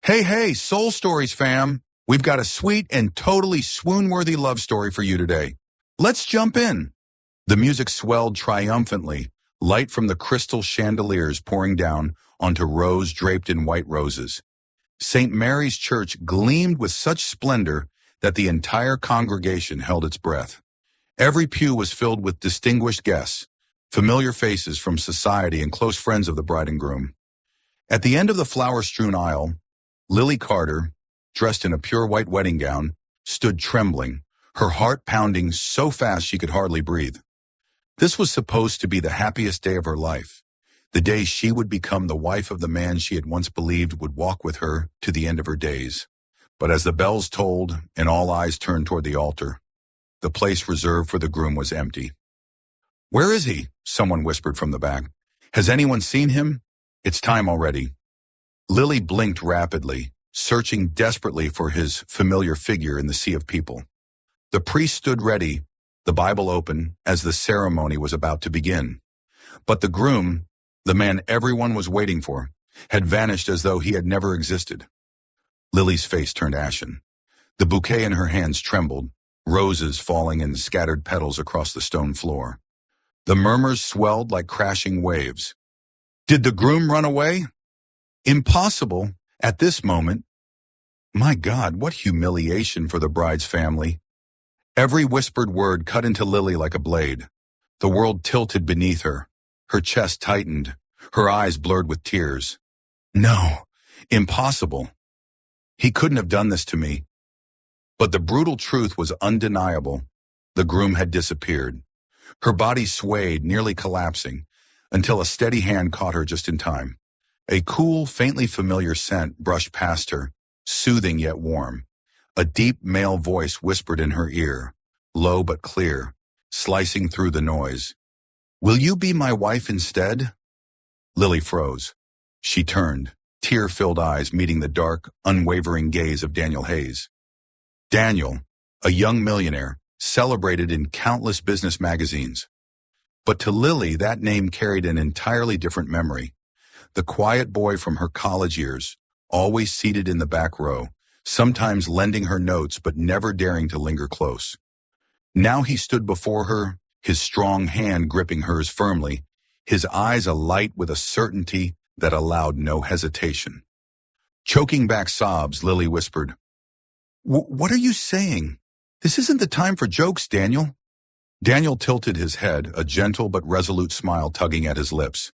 Hey, Soul Stories fam! We've got a sweet and totally swoon-worthy love story for you today. Let's jump in. The music swelled triumphantly, light from the crystal chandeliers pouring down onto rows draped in white roses. St. Mary's Church gleamed with such splendor that the entire congregation held its breath. Every pew was filled with distinguished guests, familiar faces from society and close friends of the bride and groom. At the end of the flower-strewn aisle, Lily Carter, dressed in a pure white wedding gown, stood trembling, her heart pounding so fast she could hardly breathe. This was supposed to be the happiest day of her life, the day she would become the wife of the man she had once believed would walk with her to the end of her days. But as the bells tolled and all eyes turned toward the altar, the place reserved for the groom was empty. "Where is he?" someone whispered from the back. "Has anyone seen him? It's time already." Lily blinked rapidly, searching desperately for his familiar figure in the sea of people. The priest stood ready, the Bible open, as the ceremony was about to begin. But the groom, the man everyone was waiting for, had vanished as though he had never existed. Lily's face turned ashen. The bouquet in her hands trembled, roses falling in scattered petals across the stone floor. The murmurs swelled like crashing waves. Did the groom run away? Impossible at this moment. My God, what humiliation for the bride's family. Every whispered word cut into Lily like a blade. The world tilted beneath her. Her chest tightened, her eyes blurred with tears. No, impossible. He couldn't have done this to me. But the brutal truth was undeniable. The groom had disappeared. Her body swayed, nearly collapsing, until a steady hand caught her just in time. A cool, faintly familiar scent brushed past her, soothing yet warm. A deep male voice whispered in her ear, low but clear, slicing through the noise. "Will you be my wife instead?" Lily froze. She turned, tear-filled eyes meeting the dark, unwavering gaze of Daniel Hayes. Daniel, a young millionaire, celebrated in countless business magazines. But to Lily, that name carried an entirely different memory. The quiet boy from her college years, always seated in the back row, sometimes lending her notes but never daring to linger close. Now he stood before her, his strong hand gripping hers firmly, his eyes alight with a certainty that allowed no hesitation. Choking back sobs, Lily whispered, "What are you saying? This isn't the time for jokes, Daniel." Daniel tilted his head, a gentle but resolute smile tugging at his lips.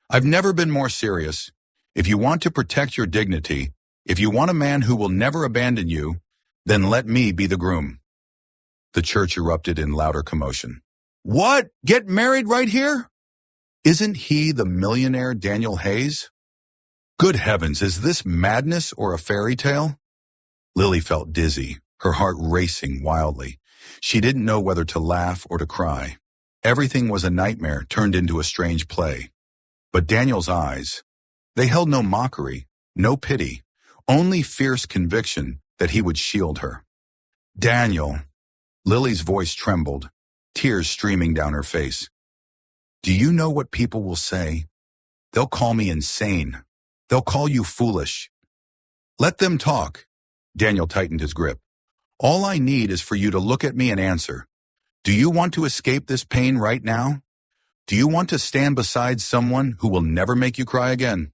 "I've never been more serious. If you want to protect your dignity, if you want a man who will never abandon you, then let me be the groom." The church erupted in louder commotion. "What? Get married right here? Isn't he the millionaire Daniel Hayes? Good heavens, is this madness or a fairy tale?" Lily felt dizzy, her heart racing wildly. She didn't know whether to laugh or to cry. Everything was a nightmare turned into a strange play. But Daniel's eyes, they held no mockery, no pity, only fierce conviction that he would shield her. "Daniel," Lily's voice trembled, tears streaming down her face. "Do you know what people will say? They'll call me insane. They'll call you foolish." "Let them talk." Daniel tightened his grip. "All I need is for you to look at me and answer. Do you want to escape this pain right now? Do you want to stand beside someone who will never make you cry again?"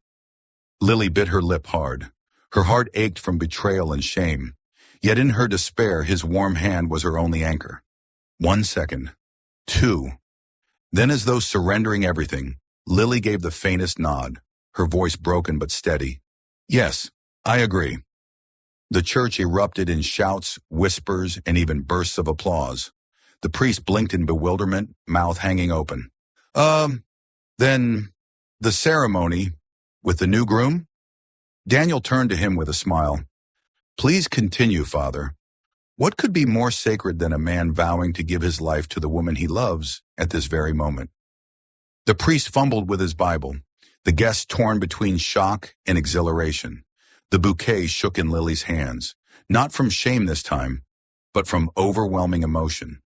Lily bit her lip hard. Her heart ached from betrayal and shame. Yet in her despair, his warm hand was her only anchor. 1 second. 2. Then, as though surrendering everything, Lily gave the faintest nod, her voice broken but steady. "Yes, I agree." The church erupted in shouts, whispers, and even bursts of applause. The priest blinked in bewilderment, mouth hanging open. Then, the ceremony with the new groom?" Daniel turned to him with a smile. "Please continue, Father. What could be more sacred than a man vowing to give his life to the woman he loves at this very moment?" The priest fumbled with his Bible, the guests torn between shock and exhilaration. The bouquet shook in Lily's hands, not from shame this time, but from overwhelming emotion.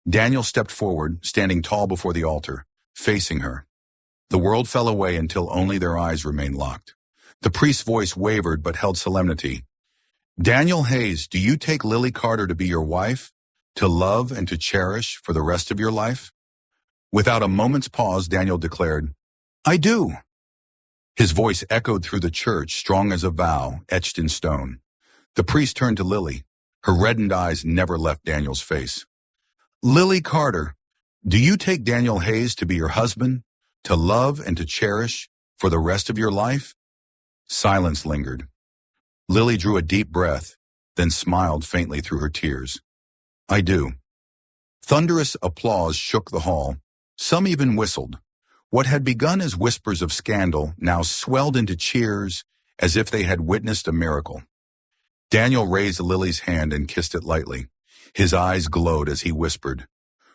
Daniel stepped forward, standing tall before the altar, facing her. The world fell away until only their eyes remained locked. The priest's voice wavered but held solemnity. Daniel Hayes, do you take Lily Carter to be your wife, to love and to cherish for the rest of your life? Without a moment's pause, Daniel declared, I do. His voice echoed through the church, strong as a vow, etched in stone. The priest turned to Lily. Her reddened eyes never left Daniel's face. Lily Carter, do you take Daniel Hayes to be your husband, to love and to cherish for the rest of your life? Silence lingered. Lily drew a deep breath, then smiled faintly through her tears. I do. Thunderous applause shook the hall. Some even whistled. What had begun as whispers of scandal now swelled into cheers as if they had witnessed a miracle. Daniel raised Lily's hand and kissed it lightly. His eyes glowed as he whispered,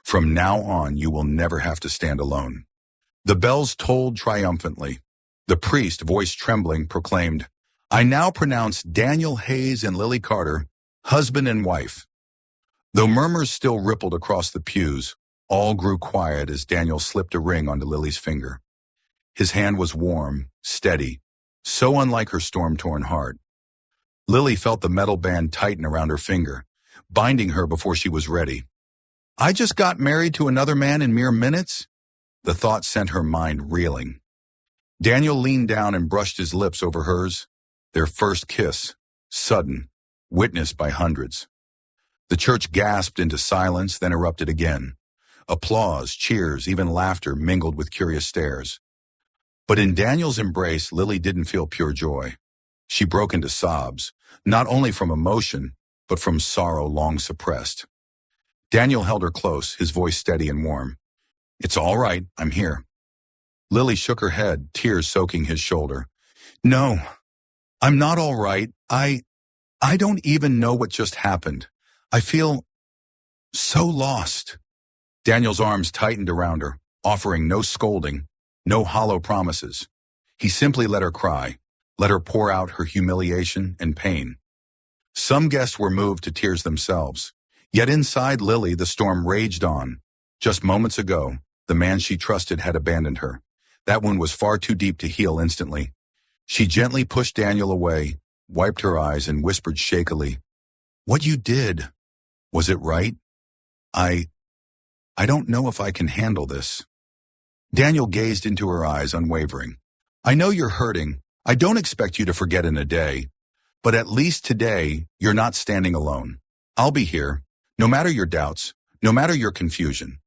From now on, you will never have to stand alone. The bells tolled triumphantly. The priest, voice trembling, proclaimed, I now pronounce Daniel Hayes and Lily Carter husband and wife. Though murmurs still rippled across the pews, all grew quiet as Daniel slipped a ring onto Lily's finger. His hand was warm, steady, so unlike her storm-torn heart. Lily felt the metal band tighten around her finger, binding her before she was ready. I just got married to another man in mere minutes? The thought sent her mind reeling. Daniel leaned down and brushed his lips over hers. Their first kiss, sudden, witnessed by hundreds. The church gasped into silence, then erupted again. Applause, cheers, even laughter mingled with curious stares. But in Daniel's embrace, Lily didn't feel pure joy. She broke into sobs, not only from emotion, but from sorrow long suppressed. Daniel held her close, his voice steady and warm. It's all right, I'm here. Lily shook her head, tears soaking his shoulder. No, I'm not all right. I don't even know what just happened. I feel so lost. Daniel's arms tightened around her, offering no scolding, no hollow promises. He simply let her cry, let her pour out her humiliation and pain. Some guests were moved to tears themselves. Yet inside Lily, the storm raged on. Just moments ago, the man she trusted had abandoned her. That wound was far too deep to heal instantly. She gently pushed Daniel away, wiped her eyes, and whispered shakily, What you did, was it right? I don't know if I can handle this. Daniel gazed into her eyes, unwavering. I know you're hurting. I don't expect you to forget in a day. But at least today, you're not standing alone. I'll be here, no matter your doubts, no matter your confusion.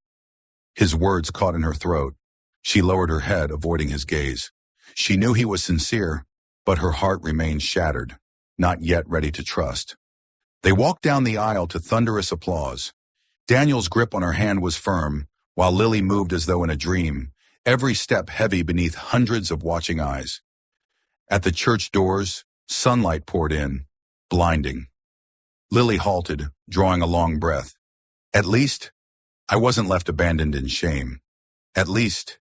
His words caught in her throat. She lowered her head, avoiding his gaze. She knew he was sincere, but her heart remained shattered, not yet ready to trust. They walked down the aisle to thunderous applause. Daniel's grip on her hand was firm, while Lily moved as though in a dream, every step heavy beneath hundreds of watching eyes. At the church doors, sunlight poured in, blinding. Lily halted, drawing a long breath. At least, I wasn't left abandoned in shame. At least,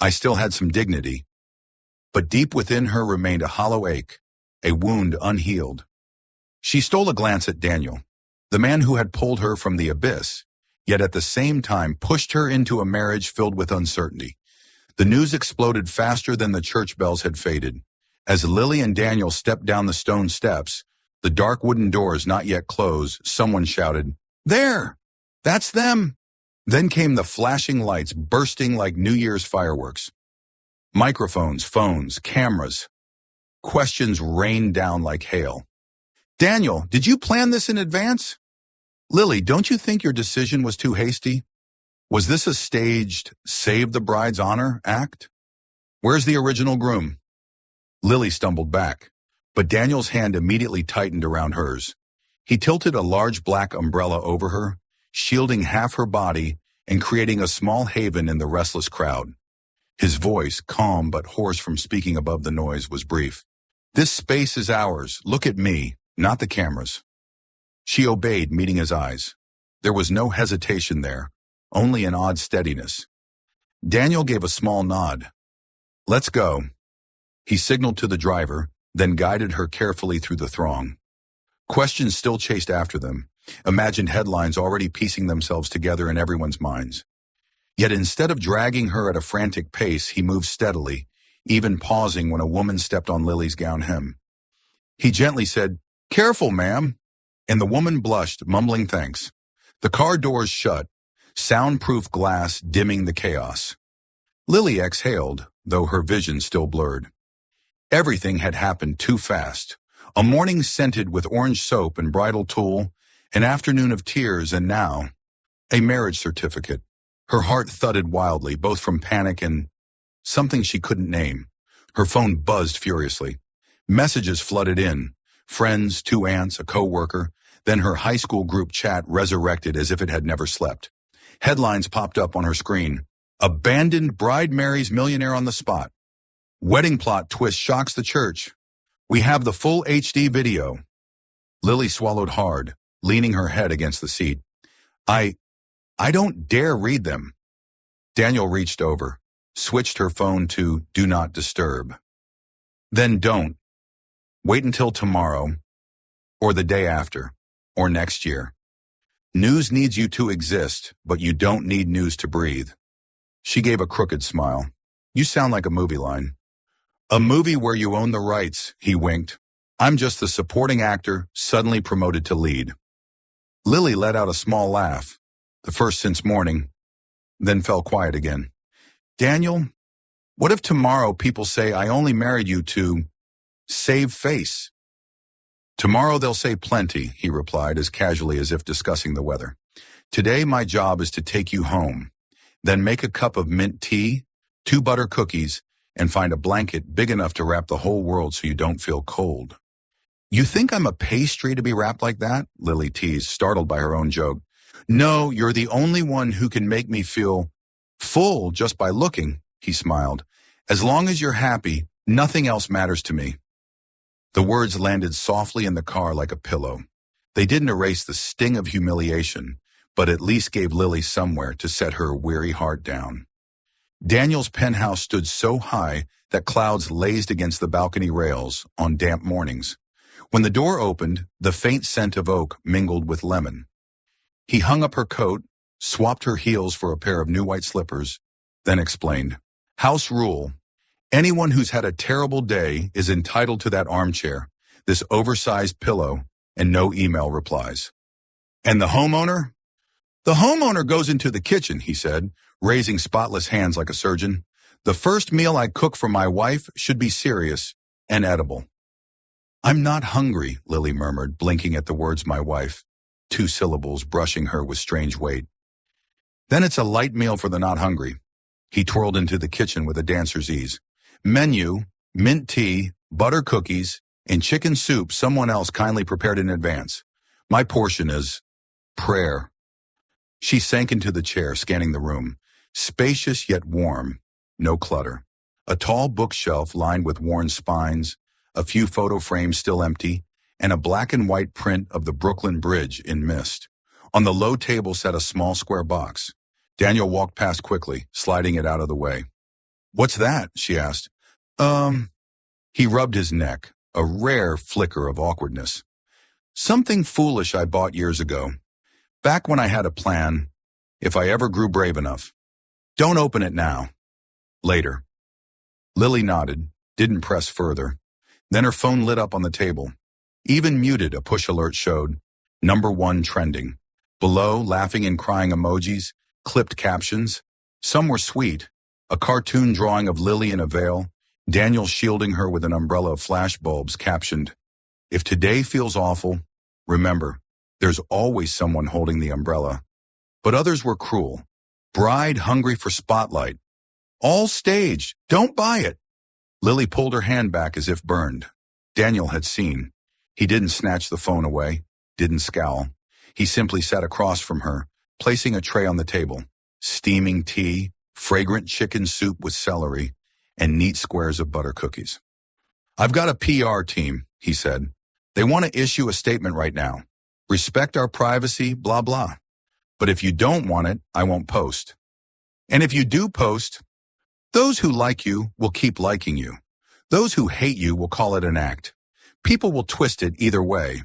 I still had some dignity. But deep within her remained a hollow ache, a wound unhealed. She stole a glance at Daniel, the man who had pulled her from the abyss, yet at the same time pushed her into a marriage filled with uncertainty. The news exploded faster than the church bells had faded. As Lily and Daniel stepped down the stone steps, the dark wooden doors not yet closed, someone shouted, There! That's them! Then came the flashing lights bursting like New Year's fireworks. Microphones, phones, cameras. Questions rained down like hail. Daniel, did you plan this in advance? Lily, don't you think your decision was too hasty? Was this a staged, save the bride's honor act? Where's the original groom? Lily stumbled back, but Daniel's hand immediately tightened around hers. He tilted a large black umbrella over her, shielding half her body and creating a small haven in the restless crowd. His voice, calm but hoarse from speaking above the noise, was brief. This space is ours. Look at me, not the cameras. She obeyed, meeting his eyes. There was no hesitation there, only an odd steadiness. Daniel gave a small nod. Let's go. He signaled to the driver, then guided her carefully through the throng. Questions still chased after them, imagined headlines already piecing themselves together in everyone's minds. Yet instead of dragging her at a frantic pace, he moved steadily, even pausing when a woman stepped on Lily's gown hem. He gently said, "Careful, ma'am," and the woman blushed, mumbling thanks. The car doors shut, soundproof glass dimming the chaos. Lily exhaled, though her vision still blurred. Everything had happened too fast. A morning scented with orange soap and bridal tulle, an afternoon of tears, and now, a marriage certificate. Her heart thudded wildly, both from panic and something she couldn't name. Her phone buzzed furiously. Messages flooded in. Friends, 2 aunts, a co-worker. Then her high school group chat resurrected as if it had never slept. Headlines popped up on her screen. Abandoned bride marries millionaire on the spot. Wedding plot twist shocks the church. We have the full HD video. Lily swallowed hard, leaning her head against the seat. I don't dare read them. Daniel reached over, switched her phone to Do Not Disturb. Then don't. Wait until tomorrow, or the day after, or next year. News needs you to exist, but you don't need news to breathe. She gave a crooked smile. You sound like a movie line. A movie where you own the rights, he winked. I'm just the supporting actor, suddenly promoted to lead. Lily let out a small laugh, the first since morning, then fell quiet again. Daniel, what if tomorrow people say I only married you to save face? Tomorrow they'll say plenty, he replied as casually as if discussing the weather. Today my job is to take you home, then make a cup of mint tea, 2 butter cookies, and find a blanket big enough to wrap the whole world so you don't feel cold. You think I'm a pastry to be wrapped like that? Lily teased, startled by her own joke. No, you're the only one who can make me feel full just by looking, he smiled. As long as you're happy, nothing else matters to me. The words landed softly in the car like a pillow. They didn't erase the sting of humiliation, but at least gave Lily somewhere to set her weary heart down. Daniel's penthouse stood so high that clouds lazed against the balcony rails on damp mornings. When the door opened, the faint scent of oak mingled with lemon. He hung up her coat, swapped her heels for a pair of new white slippers, then explained, House rule. Anyone who's had a terrible day is entitled to that armchair, this oversized pillow, and no email replies. And the homeowner? The homeowner goes into the kitchen, he said, raising spotless hands like a surgeon. The first meal I cook for my wife should be serious and edible. I'm not hungry, Lily murmured, blinking at the words my wife, 2 syllables brushing her with strange weight. Then it's a light meal for the not hungry. He twirled into the kitchen with a dancer's ease. Menu, mint tea, butter cookies, and chicken soup someone else kindly prepared in advance. My portion is prayer. She sank into the chair, scanning the room. Spacious yet warm, no clutter. A tall bookshelf lined with worn spines, a few photo frames still empty, and a black and white print of the Brooklyn Bridge in mist. On the low table sat a small square box. Daniel walked past quickly, sliding it out of the way. What's that? She asked. He rubbed his neck, a rare flicker of awkwardness. Something foolish I bought years ago. Back when I had a plan, if I ever grew brave enough. Don't open it now. Later. Lily nodded, didn't press further. Then her phone lit up on the table. Even muted, a push alert showed. #1 trending. Below, laughing and crying emojis, clipped captions. Some were sweet. A cartoon drawing of Lily in a veil, Daniel shielding her with an umbrella of flashbulbs, captioned, If today feels awful, remember, there's always someone holding the umbrella. But others were cruel. Bride hungry for spotlight. All staged. Don't buy it. Lily pulled her hand back as if burned. Daniel had seen. He didn't snatch the phone away, didn't scowl. He simply sat across from her, placing a tray on the table. Steaming tea, fragrant chicken soup with celery, and neat squares of butter cookies. I've got a PR team, he said. They want to issue a statement right now. Respect our privacy, blah, blah. But if you don't want it, I won't post. And if you do post, those who like you will keep liking you. Those who hate you will call it an act. People will twist it either way.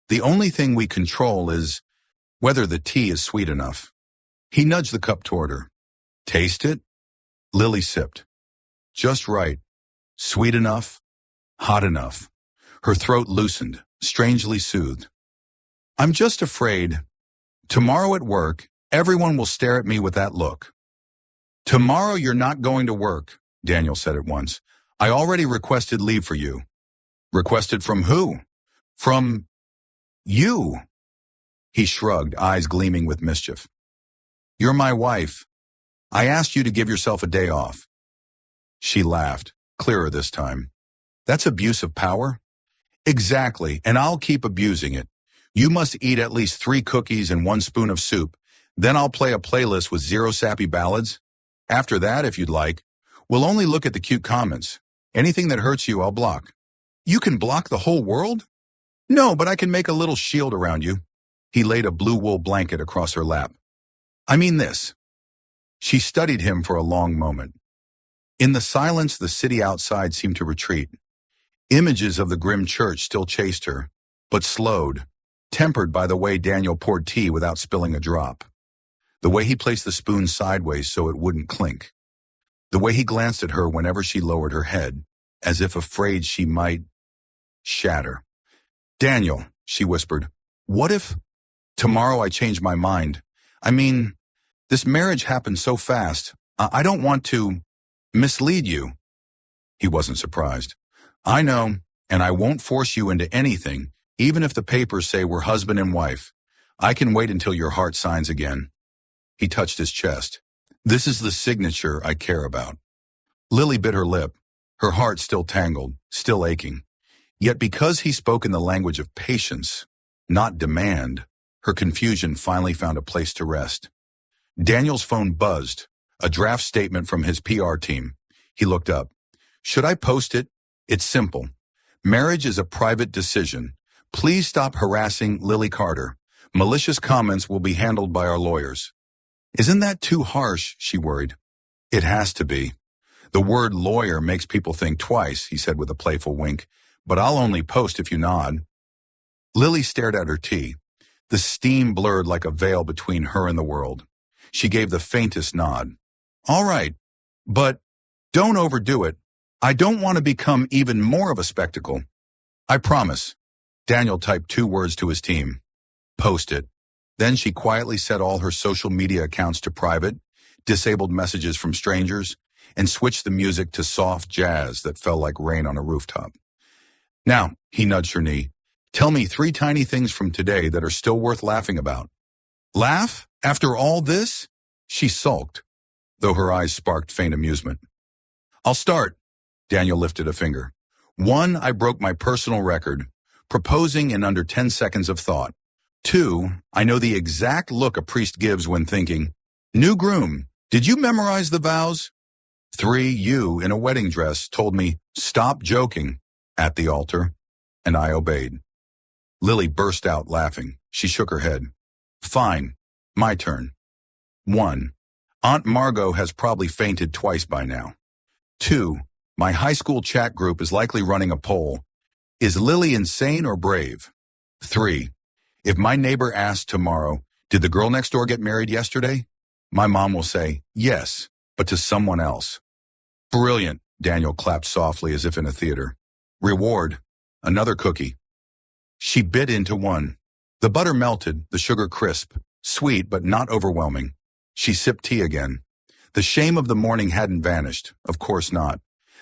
The only thing we control is whether the tea is sweet enough. He nudged the cup toward her. Taste it? Lily sipped. Just right. Sweet enough. Hot enough. Her throat loosened, strangely soothed. I'm just afraid. Tomorrow at work, everyone will stare at me with that look. Tomorrow you're not going to work, Daniel said at once. I already requested leave for you. Requested from who? From you. He shrugged, eyes gleaming with mischief. You're my wife. I asked you to give yourself a day off. She laughed, clearer this time. That's abuse of power? Exactly, and I'll keep abusing it. You must eat at least 3 cookies and 1 spoon of soup. Then I'll play a playlist with 0 sappy ballads. After that, if you'd like, we'll only look at the cute comments. Anything that hurts you, I'll block. You can block the whole world? No, but I can make a little shield around you. He laid a blue wool blanket across her lap. I mean this. She studied him for a long moment. In the silence, the city outside seemed to retreat. Images of the grim church still chased her, but slowed, tempered by the way Daniel poured tea without spilling a drop. The way he placed the spoon sideways so it wouldn't clink. The way he glanced at her whenever she lowered her head, as if afraid she might shatter. Daniel, she whispered, what if tomorrow I change my mind? I mean, this marriage happened so fast. I don't want to mislead you. He wasn't surprised. I know, and I won't force you into anything, even if the papers say we're husband and wife. I can wait until your heart signs again. He touched his chest. This is the signature I care about. Lily bit her lip, her heart still tangled, still aching. Yet because he spoke in the language of patience, not demand, her confusion finally found a place to rest. Daniel's phone buzzed, a draft statement from his PR team. He looked up. Should I post it? It's simple. Marriage is a private decision. Please stop harassing Lily Carter. Malicious comments will be handled by our lawyers. Isn't that too harsh? She worried. It has to be. The word lawyer makes people think twice, he said with a playful wink, but I'll only post if you nod. Lily stared at her tea. The steam blurred like a veil between her and the world. She gave the faintest nod. All right, but don't overdo it. I don't want to become even more of a spectacle. I promise. Daniel typed 2 words to his team. Post it. Then she quietly set all her social media accounts to private, disabled messages from strangers, and switched the music to soft jazz that fell like rain on a rooftop. Now, he nudged her knee, tell me 3 tiny things from today that are still worth laughing about. Laugh? After all this? She sulked, though her eyes sparked faint amusement. I'll start. Daniel lifted a finger. 1, I broke my personal record, proposing in under 10 seconds of thought. 2, I know the exact look a priest gives when thinking, new groom, did you memorize the vows? 3, you, in a wedding dress, told me, stop joking, at the altar, and I obeyed. Lily burst out laughing. She shook her head. Fine, my turn. 1, Aunt Margot has probably fainted twice by now. 2, my high school chat group is likely running a poll. Is Lily insane or brave? 3, if my neighbor asks tomorrow, did the girl next door get married yesterday? My mom will say, yes, but to someone else. Brilliant, Daniel clapped softly as if in a theater. Reward, another cookie. She bit into one. The butter melted, the sugar crisp, sweet but not overwhelming. She sipped tea again. The shame of the morning hadn't vanished, of course not,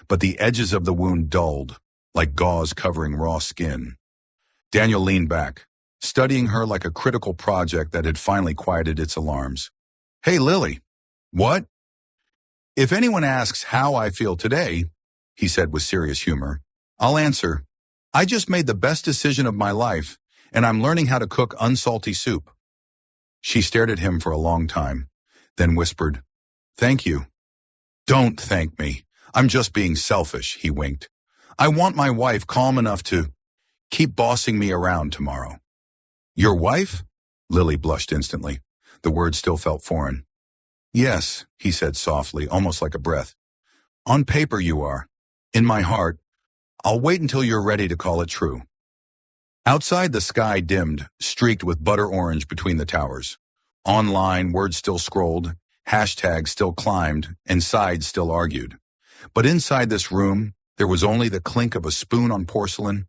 but the edges of the wound dulled, like gauze covering raw skin. Daniel leaned back, studying her like a critical project that had finally quieted its alarms. Hey, Lily. What? If anyone asks how I feel today, he said with serious humor, I'll answer, I just made the best decision of my life, and I'm learning how to cook unsalty soup. She stared at him for a long time, then whispered, thank you. Don't thank me. I'm just being selfish, he winked. I want my wife calm enough to keep bossing me around tomorrow. Your wife? Lily blushed instantly. The word still felt foreign. Yes, he said softly, almost like a breath. On paper you are. In my heart, I'll wait until you're ready to call it true. Outside, the sky dimmed, streaked with butter orange between the towers. Online, words still scrolled, hashtags still climbed, and sides still argued. But inside this room, there was only the clink of a spoon on porcelain,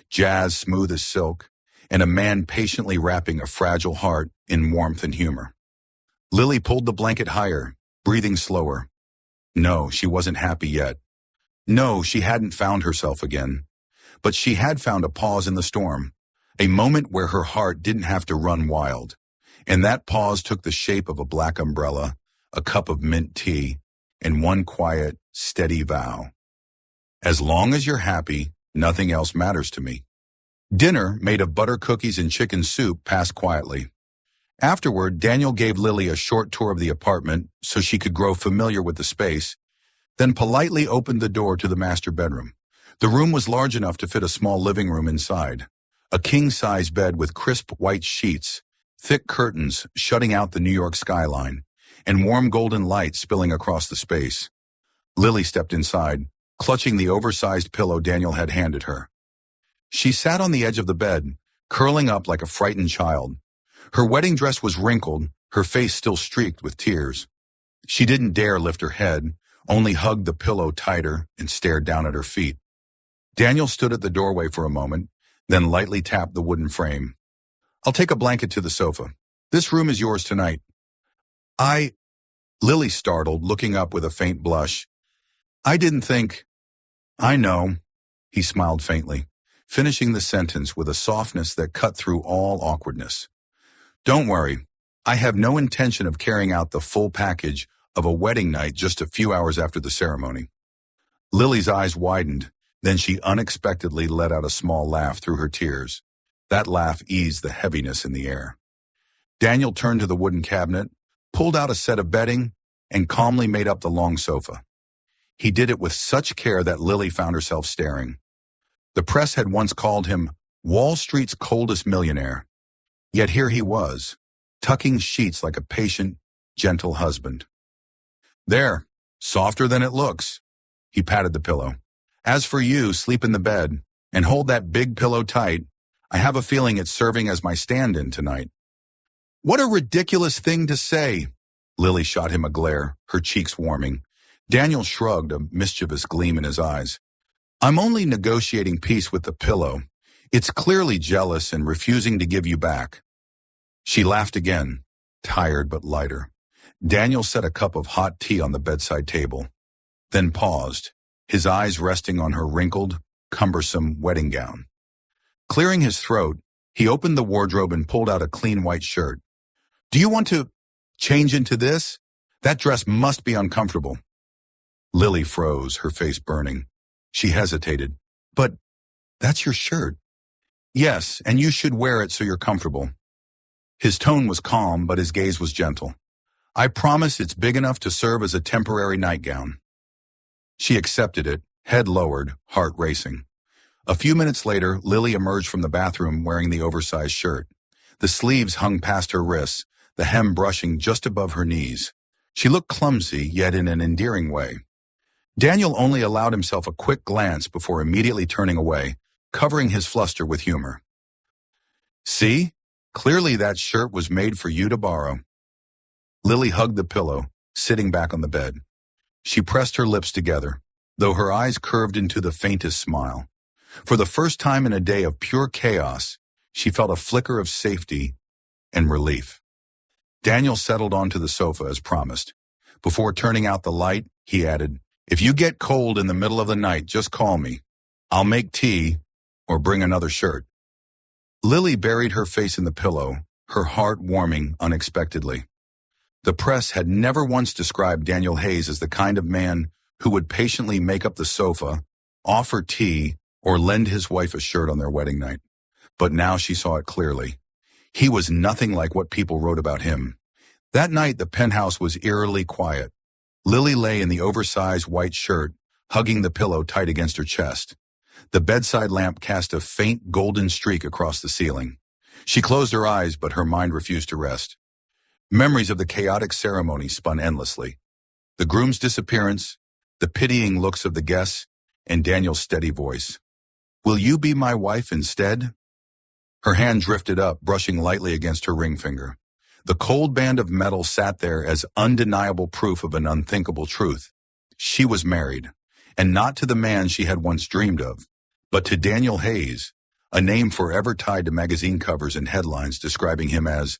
jazz smooth as silk, and a man patiently wrapping a fragile heart in warmth and humor. Lily pulled the blanket higher, breathing slower. No, she wasn't happy yet. No, she hadn't found herself again. But she had found a pause in the storm, a moment where her heart didn't have to run wild. And that pause took the shape of a black umbrella, a cup of mint tea, and one quiet, steady vow. As long as you're happy, nothing else matters to me. Dinner, made of butter cookies and chicken soup, passed quietly. Afterward, Daniel gave Lily a short tour of the apartment so she could grow familiar with the space, then politely opened the door to the master bedroom. The room was large enough to fit a small living room inside. A king-size bed with crisp white sheets, thick curtains shutting out the New York skyline, and warm golden light spilling across the space. Lily stepped inside, clutching the oversized pillow Daniel had handed her. She sat on the edge of the bed, curling up like a frightened child. Her wedding dress was wrinkled, her face still streaked with tears. She didn't dare lift her head, only hugged the pillow tighter and stared down at her feet. Daniel stood at the doorway for a moment, then lightly tapped the wooden frame. I'll take a blanket to the sofa. This room is yours tonight. Lily startled, looking up with a faint blush. I didn't think. I know, he smiled faintly, finishing the sentence with a softness that cut through all awkwardness. Don't worry, I have no intention of carrying out the full package of a wedding night just a few hours after the ceremony. Lily's eyes widened, then she unexpectedly let out a small laugh through her tears. That laugh eased the heaviness in the air. Daniel turned to the wooden cabinet, pulled out a set of bedding, and calmly made up the long sofa. He did it with such care that Lily found herself staring. The press had once called him Wall Street's coldest millionaire. Yet here he was, tucking sheets like a patient, gentle husband. There, softer than it looks. He patted the pillow. As for you, sleep in the bed, and hold that big pillow tight. I have a feeling it's serving as my stand-in tonight. What a ridiculous thing to say. Lily shot him a glare, her cheeks warming. Daniel shrugged, a mischievous gleam in his eyes. I'm only negotiating peace with the pillow. It's clearly jealous and refusing to give you back. She laughed again, tired but lighter. Daniel set a cup of hot tea on the bedside table, then paused, his eyes resting on her wrinkled, cumbersome wedding gown. Clearing his throat, he opened the wardrobe and pulled out a clean white shirt. Do you want to change into this? That dress must be uncomfortable. Lily froze, her face burning. She hesitated. But that's your shirt. Yes, and you should wear it so you're comfortable. His tone was calm, but his gaze was gentle. I promise it's big enough to serve as a temporary nightgown. She accepted it, head lowered, heart racing. A few minutes later, Lily emerged from the bathroom wearing the oversized shirt. The sleeves hung past her wrists, the hem brushing just above her knees. She looked clumsy, yet in an endearing way. Daniel only allowed himself a quick glance before immediately turning away, covering his fluster with humor. See? Clearly that shirt was made for you to borrow. Lily hugged the pillow, sitting back on the bed. She pressed her lips together, though her eyes curved into the faintest smile. For the first time in a day of pure chaos, she felt a flicker of safety and relief. Daniel settled onto the sofa as promised. Before turning out the light, he added, If you get cold in the middle of the night, just call me. I'll make tea or bring another shirt. Lily buried her face in the pillow, her heart warming unexpectedly. The press had never once described Daniel Hayes as the kind of man who would patiently make up the sofa, offer tea, or lend his wife a shirt on their wedding night. But now she saw it clearly. He was nothing like what people wrote about him. That night, the penthouse was eerily quiet. Lily lay in the oversized white shirt, hugging the pillow tight against her chest. The bedside lamp cast a faint golden streak across the ceiling. She closed her eyes, but her mind refused to rest. Memories of the chaotic ceremony spun endlessly. The groom's disappearance, the pitying looks of the guests, and Daniel's steady voice. Will you be my wife instead? Her hand drifted up, brushing lightly against her ring finger. The cold band of metal sat there as undeniable proof of an unthinkable truth. She was married. and not to the man she had once dreamed of, but to Daniel Hayes, a name forever tied to magazine covers and headlines describing him as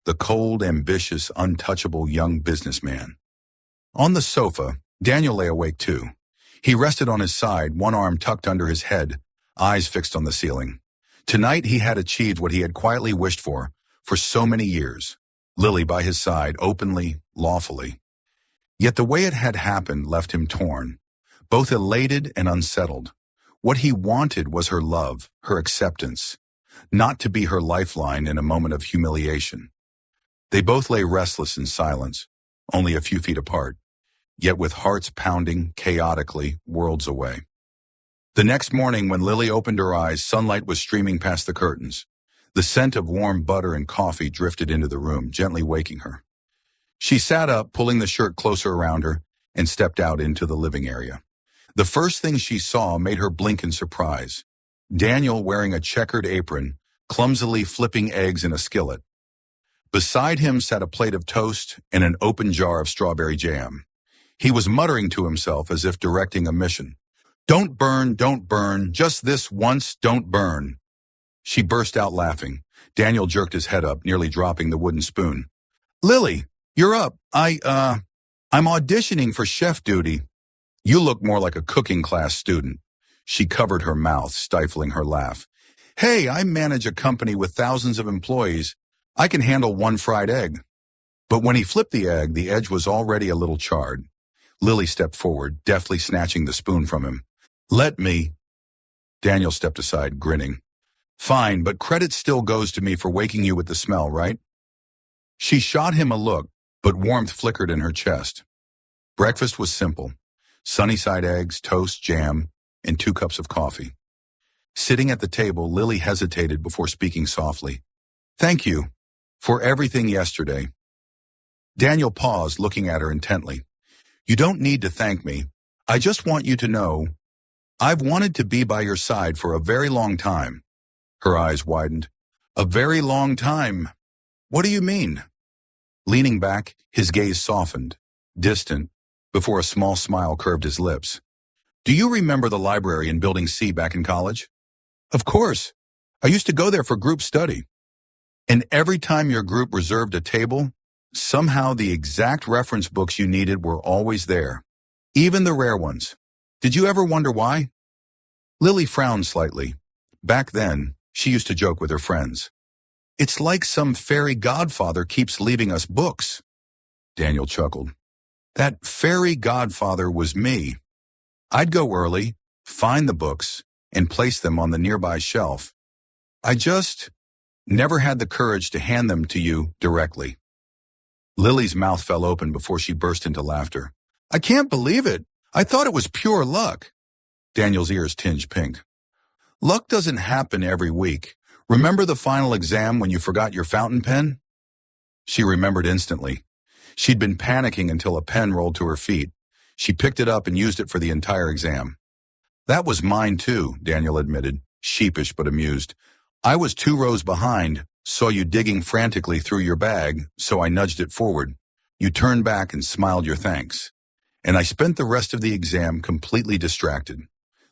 the cold, ambitious, untouchable young businessman. On the sofa, Daniel lay awake too. He rested on his side, one arm tucked under his head, eyes fixed on the ceiling. Tonight he had achieved what he had quietly wished for so many years. Lily by his side, openly, lawfully. Yet the way it had happened left him torn, both elated and unsettled. What he wanted was her love, her acceptance, not to be her lifeline in a moment of humiliation. They both lay restless in silence, only a few feet apart, yet with hearts pounding chaotically worlds away. The next morning when Lily opened her eyes, sunlight was streaming past the curtains. The scent of warm butter and coffee drifted into the room, gently waking her. She sat up, pulling the shirt closer around her, and stepped out into the living area. The first thing she saw made her blink in surprise. Daniel wearing a checkered apron, clumsily flipping eggs in a skillet. Beside him sat a plate of toast and an open jar of strawberry jam. He was muttering to himself as if directing a mission. Don't burn, just this once, don't burn. She burst out laughing. Daniel jerked his head up, nearly dropping the wooden spoon. Lily, you're up. I'm auditioning for chef duty. You look more like a cooking class student. She covered her mouth, stifling her laugh. Hey, I manage a company with thousands of employees. I can handle one fried egg. But when he flipped the egg, the edge was already a little charred. Lily stepped forward, deftly snatching the spoon from him. Let me. Daniel stepped aside, grinning. Fine, but credit still goes to me for waking you with the smell, right? She shot him a look, but warmth flickered in her chest. Breakfast was simple. Sunnyside eggs, toast, jam, and 2 cups of coffee. Sitting at the table, Lily hesitated before speaking softly. Thank you for everything yesterday. Daniel paused, looking at her intently. You don't need to thank me. I just want you to know I've wanted to be by your side for a very long time. Her eyes widened. A very long time. What do you mean? Leaning back, his gaze softened, distant, before a small smile curved his lips. Do you remember the library in Building C back in college? Of course. I used to go there for group study. And every time your group reserved a table, somehow the exact reference books you needed were always there. Even the rare ones. Did you ever wonder why? Lily frowned slightly. Back then, she used to joke with her friends. It's like some fairy godfather keeps leaving us books. Daniel chuckled. That fairy godfather was me. I'd go early, find the books, and place them on the nearby shelf. I just never had the courage to hand them to you directly. Lily's mouth fell open before she burst into laughter. I can't believe it. I thought it was pure luck. Daniel's ears tinged pink. Luck doesn't happen every week. Remember the final exam when you forgot your fountain pen? She remembered instantly. She'd been panicking until a pen rolled to her feet. She picked it up and used it for the entire exam. That was mine too, Daniel admitted, sheepish but amused. I was 2 rows behind, saw you digging frantically through your bag, so I nudged it forward. You turned back and smiled your thanks. And I spent the rest of the exam completely distracted.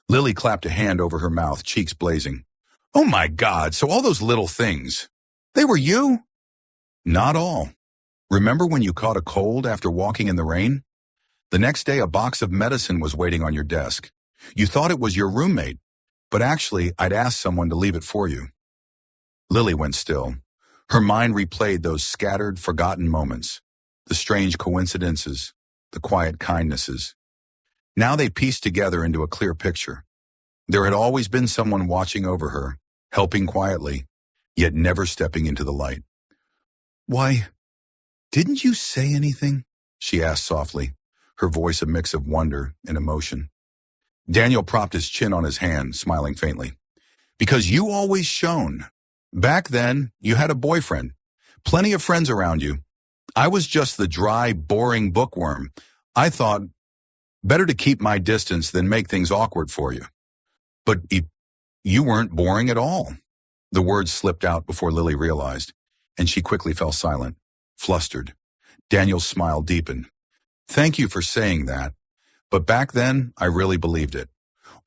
Lily clapped a hand over her mouth, cheeks blazing. Oh my God, so all those little things. They were you? Not all. Remember when you caught a cold after walking in the rain? The next day a box of medicine was waiting on your desk. You thought it was your roommate, but actually I'd asked someone to leave it for you. Lily went still. Her mind replayed those scattered, forgotten moments, the strange coincidences, the quiet kindnesses. Now they pieced together into a clear picture. There had always been someone watching over her, helping quietly, yet never stepping into the light. Why, didn't you say anything? She asked softly, her voice a mix of wonder and emotion. Daniel propped his chin on his hand, smiling faintly. Because you always shone. Back then, you had a boyfriend, plenty of friends around you. I was just the dry, boring bookworm. I thought, better to keep my distance than make things awkward for you. But you weren't boring at all. The words slipped out before Lily realized, and she quickly fell silent, flustered. Daniel's smile deepened. Thank you for saying that, But back then, I really believed it.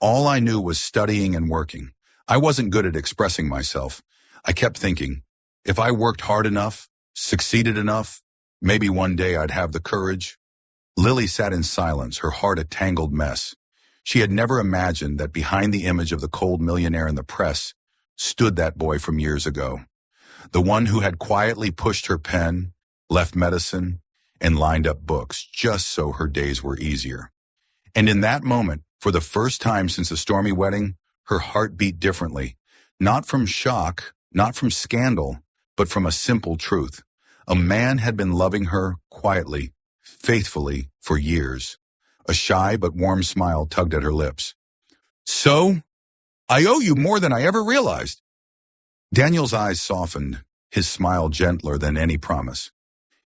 All I knew was studying and working. I wasn't good at expressing myself. I kept thinking, if I worked hard enough, succeeded enough, maybe one day I'd have the courage. Lily sat in silence, her heart a tangled mess. She had never imagined that behind the image of the cold millionaire in the press stood that boy from years ago. The one who had quietly pushed her pen, left medicine, and lined up books just so her days were easier. And in that moment, for the first time since a stormy wedding, her heart beat differently. Not from shock, not from scandal, but from a simple truth. A man had been loving her quietly, faithfully, for years. A shy but warm smile tugged at her lips. So, I owe you more than I ever realized. Daniel's eyes softened, his smile gentler than any promise.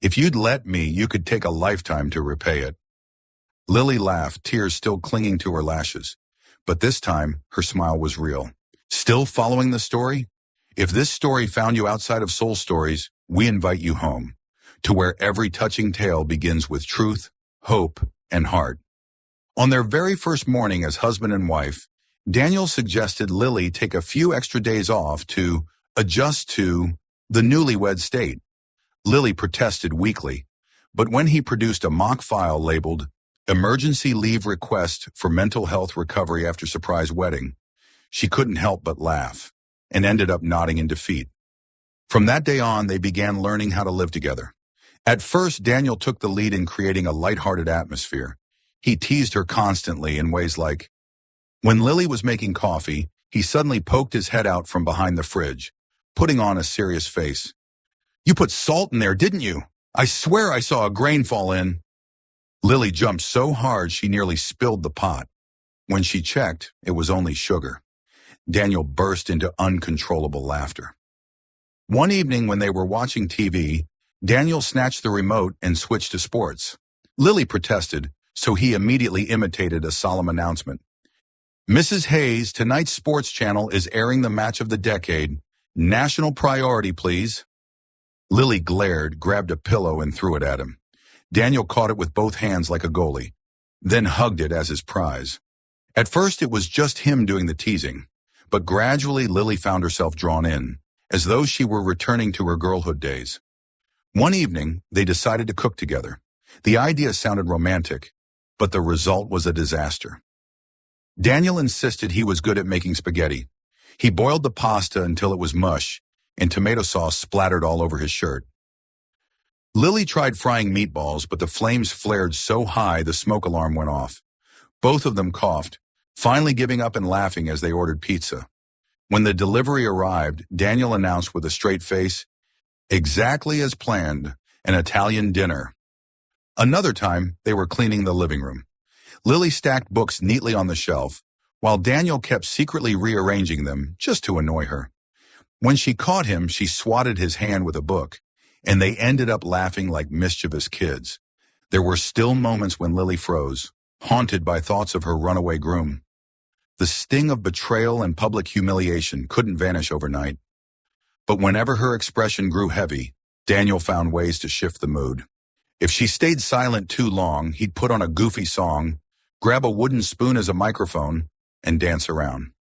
If you'd let me, you could take a lifetime to repay it. Lily laughed, tears still clinging to her lashes. But this time, her smile was real. Still following the story? If this story found you outside of Soul Stories, we invite you home, to where every touching tale begins with truth, hope, and heart. On their very first morning as husband and wife, Daniel suggested Lily take a few extra days off to adjust to the newlywed state. Lily protested weakly, but when he produced a mock file labeled Emergency Leave Request for Mental Health Recovery After Surprise Wedding, she couldn't help but laugh and ended up nodding in defeat. From that day on, they began learning how to live together. At first, Daniel took the lead in creating a lighthearted atmosphere. He teased her constantly in ways like, when Lily was making coffee, he suddenly poked his head out from behind the fridge, putting on a serious face. You put salt in there, didn't you? I swear I saw a grain fall in. Lily jumped so hard she nearly spilled the pot. When she checked, it was only sugar. Daniel burst into uncontrollable laughter. One evening when they were watching TV, Daniel snatched the remote and switched to sports. Lily protested, so he immediately imitated a solemn announcement. Mrs. Hayes, tonight's sports channel is airing the match of the decade. National priority, please. Lily glared, grabbed a pillow, and threw it at him. Daniel caught it with both hands like a goalie, then hugged it as his prize. At first, it was just him doing the teasing, but gradually Lily found herself drawn in, as though she were returning to her girlhood days. One evening, they decided to cook together. The idea sounded romantic, but the result was a disaster. Daniel insisted he was good at making spaghetti. He boiled the pasta until it was mush, and tomato sauce splattered all over his shirt. Lily tried frying meatballs, but the flames flared so high the smoke alarm went off. Both of them coughed, finally giving up and laughing as they ordered pizza. When the delivery arrived, Daniel announced with a straight face, exactly as planned, an Italian dinner. Another time, they were cleaning the living room. Lily stacked books neatly on the shelf, while Daniel kept secretly rearranging them just to annoy her. When she caught him, she swatted his hand with a book, and they ended up laughing like mischievous kids. There were still moments when Lily froze, haunted by thoughts of her runaway groom. The sting of betrayal and public humiliation couldn't vanish overnight. But whenever her expression grew heavy, Daniel found ways to shift the mood. If she stayed silent too long, he'd put on a goofy song, grab a wooden spoon as a microphone, and dance around.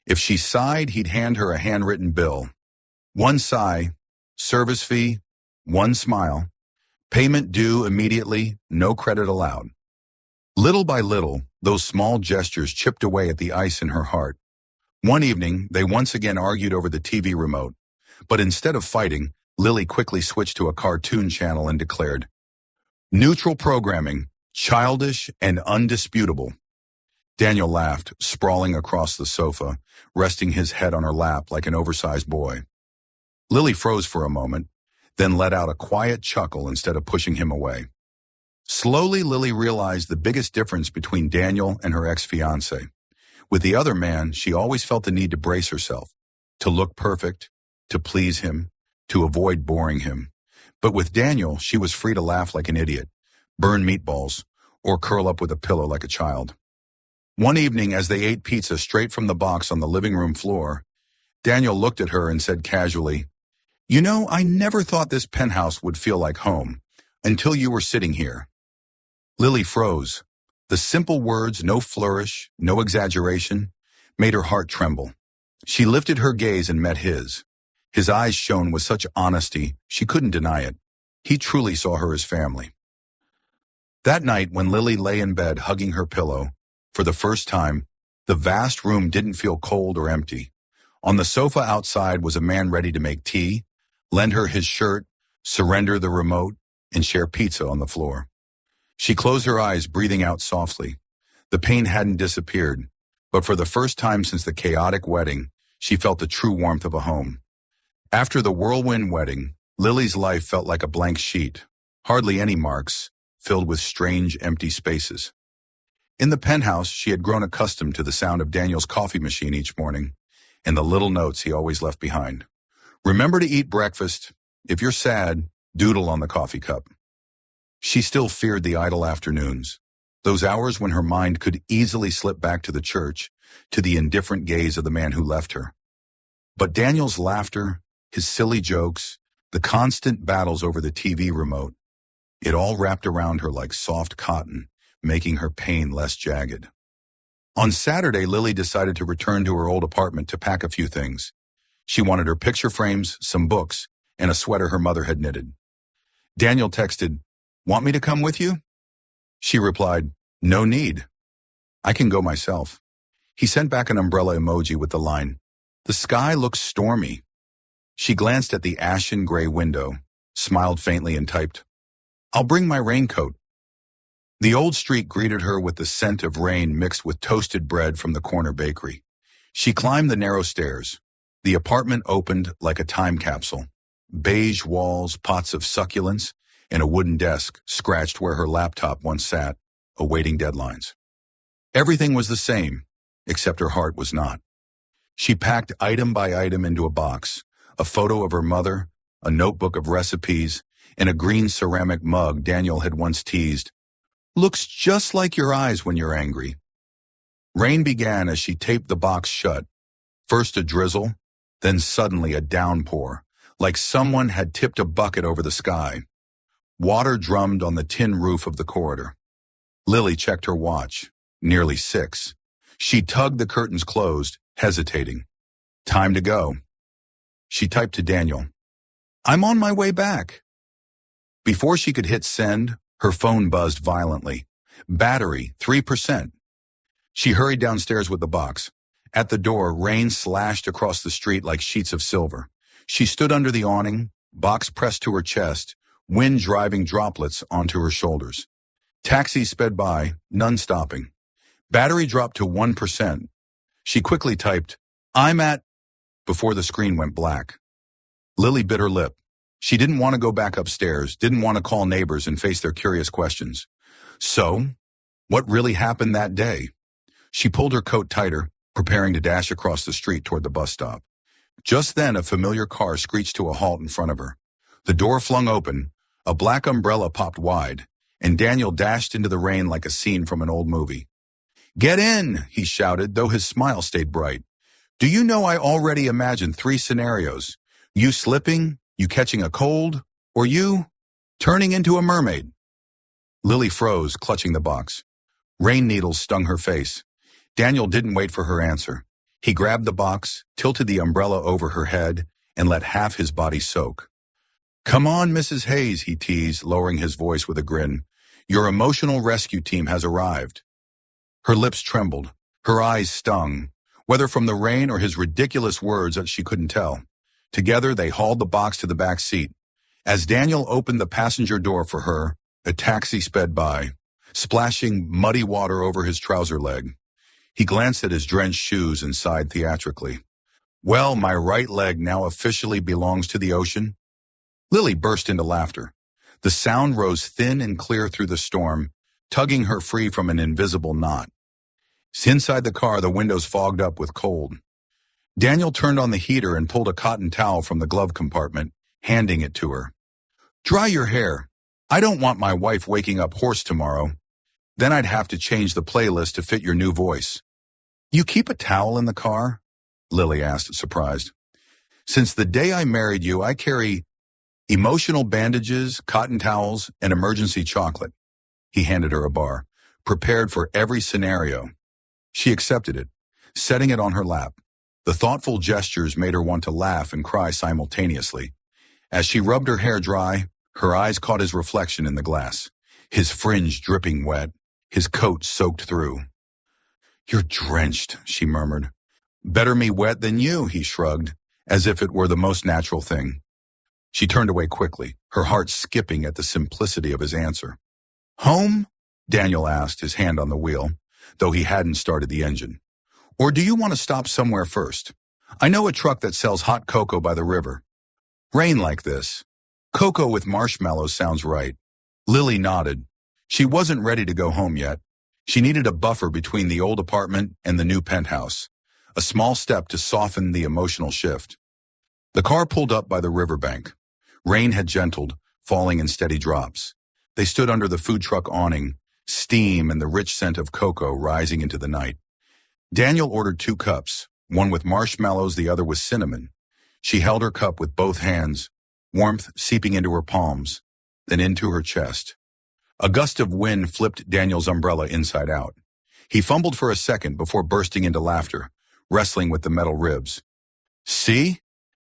If she sighed, he'd hand her a handwritten bill. One sigh, service fee, one smile, payment due immediately, no credit allowed. Little by little, those small gestures chipped away at the ice in her heart. One evening, they once again argued over the TV remote, but instead of fighting, Lily quickly switched to a cartoon channel and declared, neutral programming, childish and undisputable. Daniel laughed, sprawling across the sofa, resting his head on her lap like an oversized boy. Lily froze for a moment, then let out a quiet chuckle instead of pushing him away. Slowly, Lily realized the biggest difference between Daniel and her ex-fiancé. With the other man, she always felt the need to brace herself, to look perfect, to please him, to avoid boring him. But with Daniel, she was free to laugh like an idiot, burn meatballs, or curl up with a pillow like a child. One evening, as they ate pizza straight from the box on the living room floor, Daniel looked at her and said casually, you know, I never thought this penthouse would feel like home, until you were sitting here. Lily froze. The simple words, no flourish, no exaggeration, made her heart tremble. She lifted her gaze and met his. His eyes shone with such honesty, she couldn't deny it. He truly saw her as family. That night, when Lily lay in bed hugging her pillow, for the first time, the vast room didn't feel cold or empty. On the sofa outside was a man ready to make tea, lend her his shirt, surrender the remote, and share pizza on the floor. She closed her eyes, breathing out softly. The pain hadn't disappeared, but for the first time since the chaotic wedding, she felt the true warmth of a home. After the whirlwind wedding, Lily's life felt like a blank sheet, hardly any marks, filled with strange, empty spaces. In the penthouse, she had grown accustomed to the sound of Daniel's coffee machine each morning and the little notes he always left behind. Remember to eat breakfast. If you're sad, doodle on the coffee cup. She still feared the idle afternoons, those hours when her mind could easily slip back to the church, to the indifferent gaze of the man who left her. But Daniel's laughter, his silly jokes, the constant battles over the TV remote, it all wrapped around her like soft cotton, making her pain less jagged. On Saturday, Lily decided to return to her old apartment to pack a few things. She wanted her picture frames, some books, and a sweater her mother had knitted. Daniel texted, "Want me to come with you?" She replied, "No need. I can go myself." He sent back an umbrella emoji with the line, "The sky looks stormy." She glanced at the ashen gray window, smiled faintly and typed, "I'll bring my raincoat." The old street greeted her with the scent of rain mixed with toasted bread from the corner bakery. She climbed the narrow stairs. The apartment opened like a time capsule. Beige walls, pots of succulents, and a wooden desk scratched where her laptop once sat, awaiting deadlines. Everything was the same, except her heart was not. She packed item by item into a box, a photo of her mother, a notebook of recipes, and a green ceramic mug Daniel had once teased. "Looks just like your eyes when you're angry." Rain began as she taped the box shut. First a drizzle, then suddenly a downpour, like someone had tipped a bucket over the sky. Water drummed on the tin roof of the corridor. Lily checked her watch. Nearly 6. She tugged the curtains closed, hesitating. Time to go. She typed to Daniel, "I'm on my way back." Before she could hit send, her phone buzzed violently. Battery, 3%. She hurried downstairs with the box. At the door, rain slashed across the street like sheets of silver. She stood under the awning, box pressed to her chest, wind driving droplets onto her shoulders. Taxis sped by, none stopping. Battery dropped to 1%. She quickly typed, "I'm at," before the screen went black. Lily bit her lip. She didn't want to go back upstairs, didn't want to call neighbors and face their curious questions. So, what really happened that day? She pulled her coat tighter, preparing to dash across the street toward the bus stop. Just then, a familiar car screeched to a halt in front of her. The door flung open, a black umbrella popped wide, and Daniel dashed into the rain like a scene from an old movie. "Get in," he shouted, though his smile stayed bright. "Do you know I already imagined 3 scenarios? You slipping, you catching a cold, or you turning into a mermaid?" Lily froze, clutching the box. Rain needles stung her face. Daniel didn't wait for her answer. He grabbed the box, tilted the umbrella over her head, and let half his body soak. "Come on, Mrs. Hayes," he teased, lowering his voice with a grin. "Your emotional rescue team has arrived." Her lips trembled. Her eyes stung, whether from the rain or his ridiculous words that she couldn't tell. Together, they hauled the box to the back seat. As Daniel opened the passenger door for her, a taxi sped by, splashing muddy water over his trouser leg. He glanced at his drenched shoes and sighed theatrically. "Well, my right leg now officially belongs to the ocean." Lily burst into laughter. The sound rose thin and clear through the storm, tugging her free from an invisible knot. Inside the car, the windows fogged up with cold. Daniel turned on the heater and pulled a cotton towel from the glove compartment, handing it to her. "Dry your hair. I don't want my wife waking up hoarse tomorrow. Then I'd have to change the playlist to fit your new voice." "You keep a towel in the car?" Lily asked, surprised. "Since the day I married you, I carry emotional bandages, cotton towels, and emergency chocolate." He handed her a bar. prepared for every scenario. She accepted it, setting it on her lap. The thoughtful gestures made her want to laugh and cry simultaneously. As she rubbed her hair dry, her eyes caught his reflection in the glass, his fringe dripping wet, his coat soaked through. "You're drenched," she murmured. "Better me wet than you," he shrugged, as if it were the most natural thing. She turned away quickly, her heart skipping at the simplicity of his answer. "Home?" Daniel asked, his hand on the wheel, though he hadn't started the engine. "Or do you want to stop somewhere first? I know a truck that sells hot cocoa by the river. Rain like this. Cocoa with marshmallows sounds right." Lily nodded. She wasn't ready to go home yet. She needed a buffer between the old apartment and the new penthouse, a small step to soften the emotional shift. The car pulled up by the riverbank. Rain had gentled, falling in steady drops. They stood under the food truck awning, steam and the rich scent of cocoa rising into the night. Daniel ordered 2 cups, one with marshmallows, the other with cinnamon. She held her cup with both hands, warmth seeping into her palms, then into her chest. A gust of wind flipped Daniel's umbrella inside out. He fumbled for a second before bursting into laughter, wrestling with the metal ribs. "See?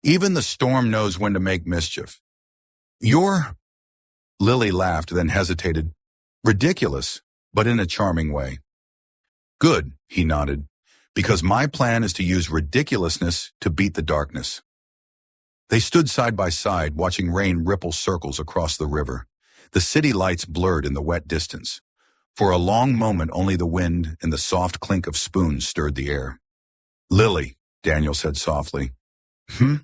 Even the storm knows when to make mischief." "You're—" Lily laughed, then hesitated. "Ridiculous, but in a charming way." "Good," he nodded, "because my plan is to use ridiculousness to beat the darkness." They stood side by side, watching rain ripple circles across the river. The city lights blurred in the wet distance. For a long moment, only the wind and the soft clink of spoons stirred the air. "Lily," Daniel said softly. "Hmm?"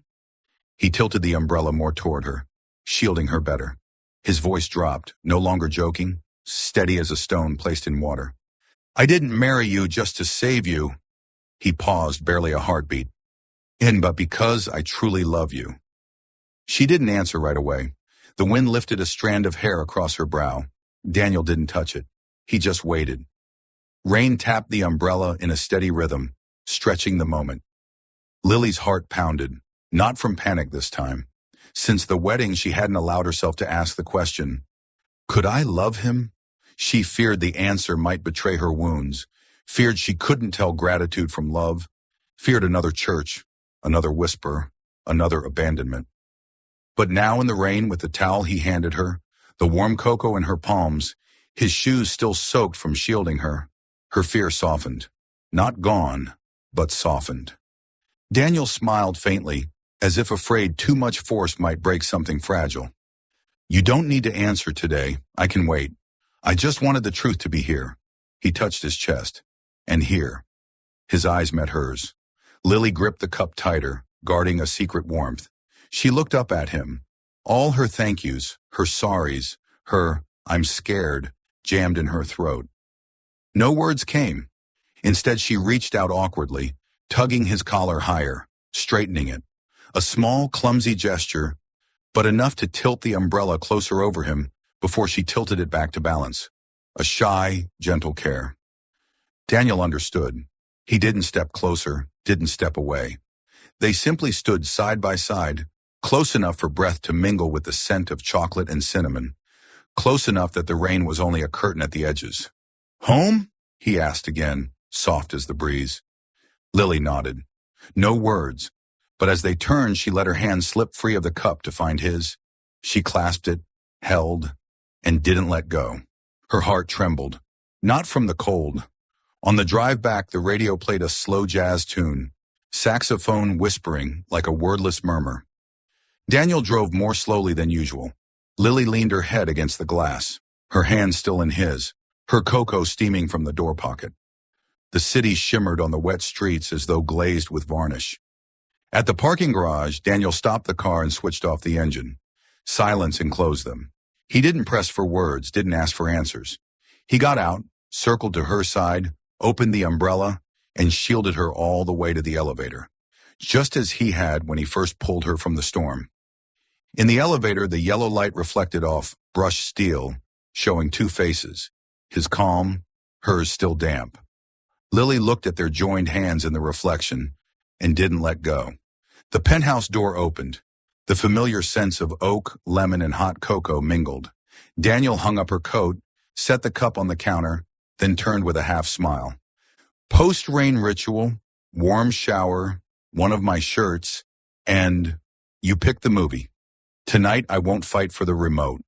He tilted the umbrella more toward her, shielding her better. His voice dropped, no longer joking, steady as a stone placed in water. "I didn't marry you just to save you." He paused, barely a heartbeat. But because I truly love you." She didn't answer right away. The wind lifted a strand of hair across her brow. Daniel didn't touch it. He just waited. Rain tapped the umbrella in a steady rhythm, stretching the moment. Lily's heart pounded, not from panic this time. Since the wedding, she hadn't allowed herself to ask the question, "Could I love him?" She feared the answer might betray her wounds, feared she couldn't tell gratitude from love, feared another church, another whisper, another abandonment. But now in the rain, with the towel he handed her, the warm cocoa in her palms, his shoes still soaked from shielding her, her fear softened. Not gone, but softened. Daniel smiled faintly, as if afraid too much force might break something fragile. "You don't need to answer today. I can wait. I just wanted the truth to be here." He touched his chest. "And here." His eyes met hers. Lily gripped the cup tighter, guarding a secret warmth. She looked up at him. All her thank yous, her sorries, her "I'm scared," jammed in her throat. No words came. Instead, she reached out awkwardly, tugging his collar higher, straightening it. A small, clumsy gesture, but enough to tilt the umbrella closer over him before she tilted it back to balance. A shy, gentle care. Daniel understood. He didn't step closer, didn't step away. They simply stood side by side, close enough for breath to mingle with the scent of chocolate and cinnamon, close enough that the rain was only a curtain at the edges. "Home?" he asked again, soft as the breeze. Lily nodded. No words, but as they turned, she let her hand slip free of the cup to find his. She clasped it, held, and didn't let go. Her heart trembled, not from the cold. On the drive back, the radio played a slow jazz tune, saxophone whispering like a wordless murmur. Daniel drove more slowly than usual. Lily leaned her head against the glass, her hand still in his, her cocoa steaming from the door pocket. The city shimmered on the wet streets as though glazed with varnish. At the parking garage, Daniel stopped the car and switched off the engine. Silence enclosed them. He didn't press for words, didn't ask for answers. He got out, circled to her side, opened the umbrella, and shielded her all the way to the elevator, just as he had when he first pulled her from the storm. In the elevator, the yellow light reflected off brushed steel, showing 2 faces, his calm, hers still damp. Lily looked at their joined hands in the reflection and didn't let go. The penthouse door opened. The familiar scents of oak, lemon, and hot cocoa mingled. Daniel hung up her coat, set the cup on the counter, then turned with a half smile. Post-rain ritual, warm shower, one of my shirts, and you picked the movie. Tonight I won't fight for the remote.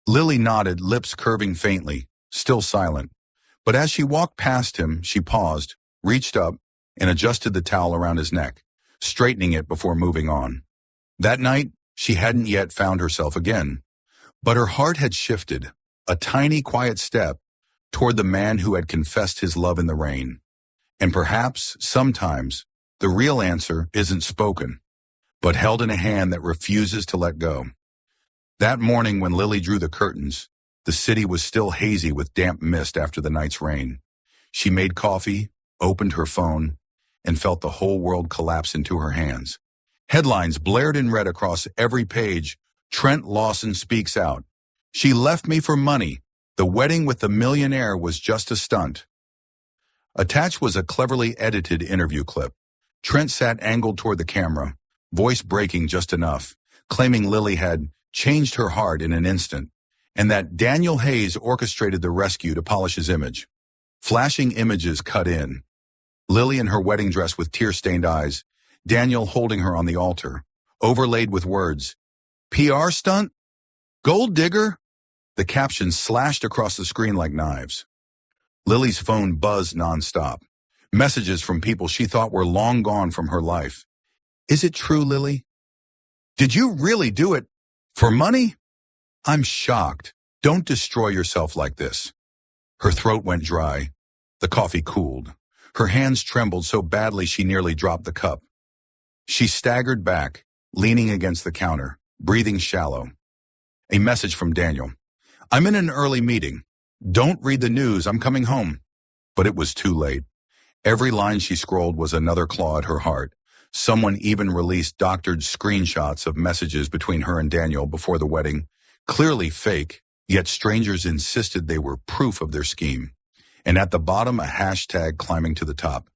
Lily nodded, lips curving faintly, still silent. But as she walked past him, she paused, reached up, and adjusted the towel around his neck, straightening it before moving on. That night, she hadn't yet found herself again. But her heart had shifted, a tiny, quiet step, toward the man who had confessed his love in the rain. And perhaps, sometimes, the real answer isn't spoken, but held in a hand that refuses to let go. That morning when Lily drew the curtains, the city was still hazy with damp mist after the night's rain. She made coffee, opened her phone, and felt the whole world collapse into her hands. Headlines blared in red across every page. Trent Lawson speaks out. She left me for money. The wedding with the millionaire was just a stunt. Attached was a cleverly edited interview clip. Trent sat angled toward the camera, voice breaking just enough, claiming Lily had changed her heart in an instant, and that Daniel Hayes orchestrated the rescue to polish his image. Flashing images cut in. Lily in her wedding dress with tear-stained eyes, Daniel holding her on the altar, overlaid with words, "PR stunt? Gold digger?" The captions slashed across the screen like knives. Lily's phone buzzed nonstop. Messages from people she thought were long gone from her life. "Is it true, Lily? Did you really do it? For money? I'm shocked. Don't destroy yourself like this." Her throat went dry. The coffee cooled. Her hands trembled so badly she nearly dropped the cup. She staggered back, leaning against the counter, breathing shallow. A message from Daniel. "I'm in an early meeting. Don't read the news, I'm coming home." But it was too late. Every line she scrolled was another claw at her heart. Someone even released doctored screenshots of messages between her and Daniel before the wedding, clearly fake, yet strangers insisted they were proof of their scheme. And at the bottom, a hashtag climbing to the top.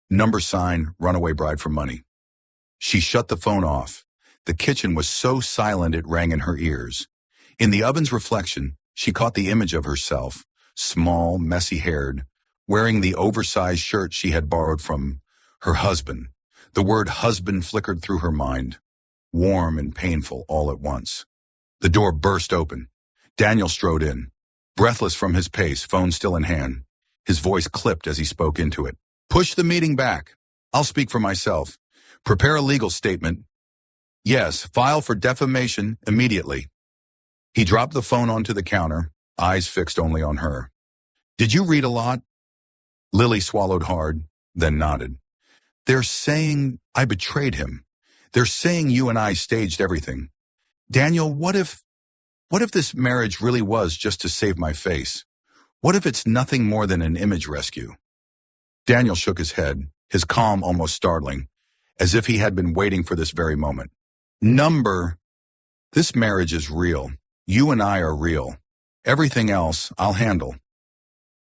Number sign, runaway bride for money. She shut the phone off. The kitchen was so silent it rang in her ears. In the oven's reflection, she caught the image of herself, small, messy-haired, wearing the oversized shirt she had borrowed from her husband. The word husband flickered through her mind, warm and painful all at once. The door burst open. Daniel strode in, breathless from his pace, phone still in hand. His voice clipped as he spoke into it. "Push the meeting back. I'll speak for myself. Prepare a legal statement. Yes, file for defamation immediately." He dropped the phone onto the counter, eyes fixed only on her. "Did you read a lot?" Lily swallowed hard, then nodded. "They're saying I betrayed him. They're saying you and I staged everything. Daniel, what if this marriage really was just to save my face? What if it's nothing more than an image rescue?" Daniel shook his head, his calm almost startling, as if he had been waiting for this very moment. This marriage is real. You and I are real. Everything else I'll handle."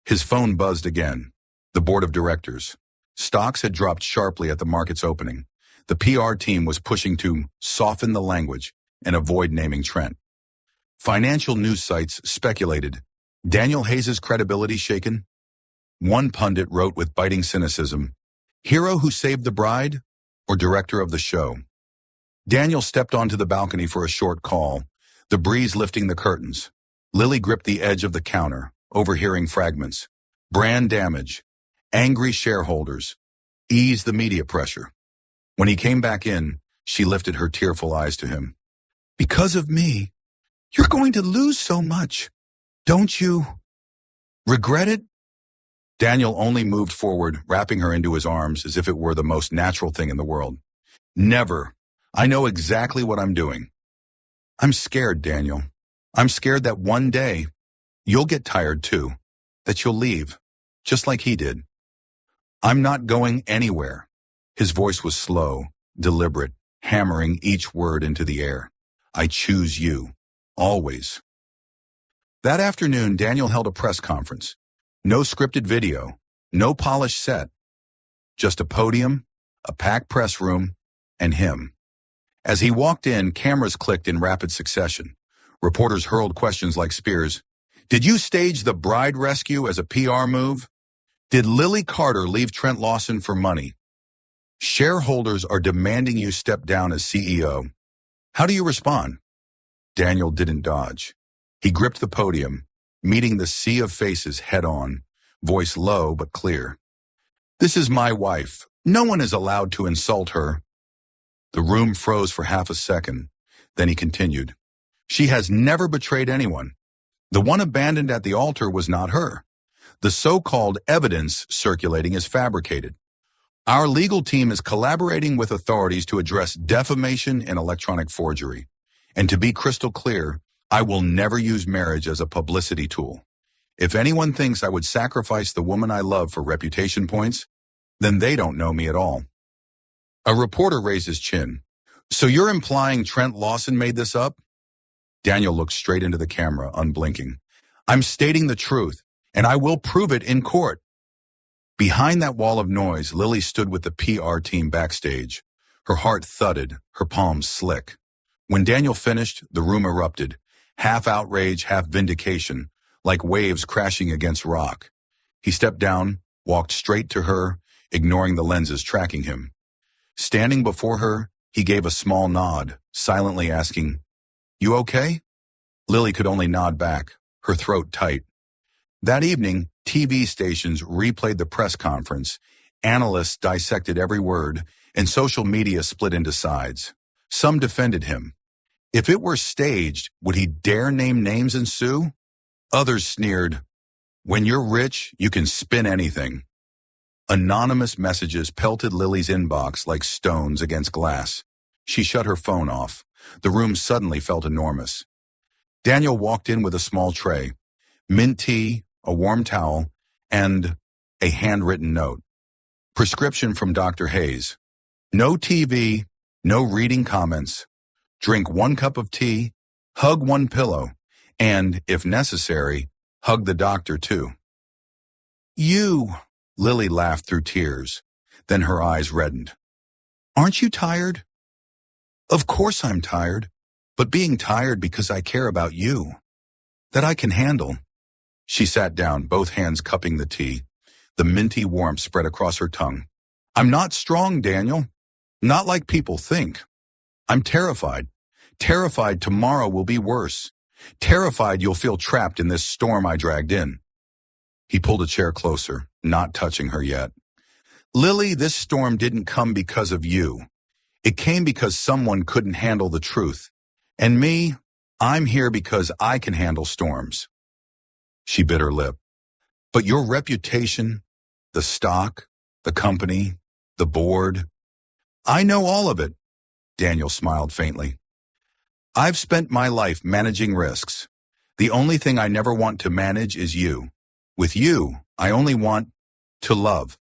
His phone buzzed again. The board of directors. Stocks had dropped sharply at the market's opening. The PR team was pushing to soften the language and avoid naming Trent. Financial news sites speculated, Daniel Hayes' credibility shaken? One pundit wrote with biting cynicism, "Hero who saved the bride or director of the show?" Daniel stepped onto the balcony for a short call, the breeze lifting the curtains. Lily gripped the edge of the counter, overhearing fragments. Brand damage. Angry shareholders. Ease the media pressure. When he came back in, she lifted her tearful eyes to him. "Because of me, you're going to lose so much. Don't you regret it?" Daniel only moved forward, wrapping her into his arms as if it were the most natural thing in the world. "Never. I know exactly what I'm doing." "I'm scared, Daniel. I'm scared that one day you'll get tired too, that you'll leave, just like he did." "I'm not going anywhere." His voice was slow, deliberate, hammering each word into the air. "I choose you. Always." That afternoon, Daniel held a press conference. No scripted video, no polished set. Just a podium, a packed press room, and him. As he walked in, cameras clicked in rapid succession. Reporters hurled questions like spears. Did you stage the bride rescue as a PR move? Did Lily Carter leave Trent Lawson for money? Shareholders are demanding you step down as CEO. How do you respond? Daniel didn't dodge. He gripped the podium, meeting the sea of faces head-on, voice low but clear. This is my wife. No one is allowed to insult her. The room froze for half a second. Then he continued. She has never betrayed anyone. The one abandoned at the altar was not her. The so-called evidence circulating is fabricated. Our legal team is collaborating with authorities to address defamation and electronic forgery. And to be crystal clear, I will never use marriage as a publicity tool. If anyone thinks I would sacrifice the woman I love for reputation points, then they don't know me at all. A reporter raised his chin. So you're implying Trent Lawson made this up? Daniel looked straight into the camera, unblinking. I'm stating the truth, and I will prove it in court. Behind that wall of noise, Lily stood with the PR team backstage. Her heart thudded, her palms slick. When Daniel finished, the room erupted, half outrage, half vindication, like waves crashing against rock. He stepped down, walked straight to her, ignoring the lenses tracking him. Standing before her, he gave a small nod, silently asking, "You okay?" Lily could only nod back, her throat tight. That evening, TV stations replayed the press conference, analysts dissected every word, and social media split into sides. Some defended him. If it were staged, would he dare name names and sue? Others sneered, "When you're rich, you can spin anything." Anonymous messages pelted Lily's inbox like stones against glass. She shut her phone off. The room suddenly felt enormous. Daniel walked in with a small tray, mint tea, a warm towel, and a handwritten note. Prescription from Dr. Hayes. No TV, no reading comments. Drink 1 cup of tea, hug 1 pillow, and, if necessary, hug the doctor too. You, Lily laughed through tears. Then her eyes reddened. Aren't you tired? Of course I'm tired, but being tired because I care about you. That I can handle. She sat down, both hands cupping the tea. The minty warmth spread across her tongue. I'm not strong, Daniel. Not like people think. I'm terrified. Terrified tomorrow will be worse. Terrified you'll feel trapped in this storm I dragged in. He pulled a chair closer, not touching her yet. Lily, this storm didn't come because of you. It came because someone couldn't handle the truth. And me, I'm here because I can handle storms. She bit her lip. But your reputation, the stock, the company, the board, I know all of it. Daniel smiled faintly. I've spent my life managing risks. The only thing I never want to manage is you. With you, I only want to love.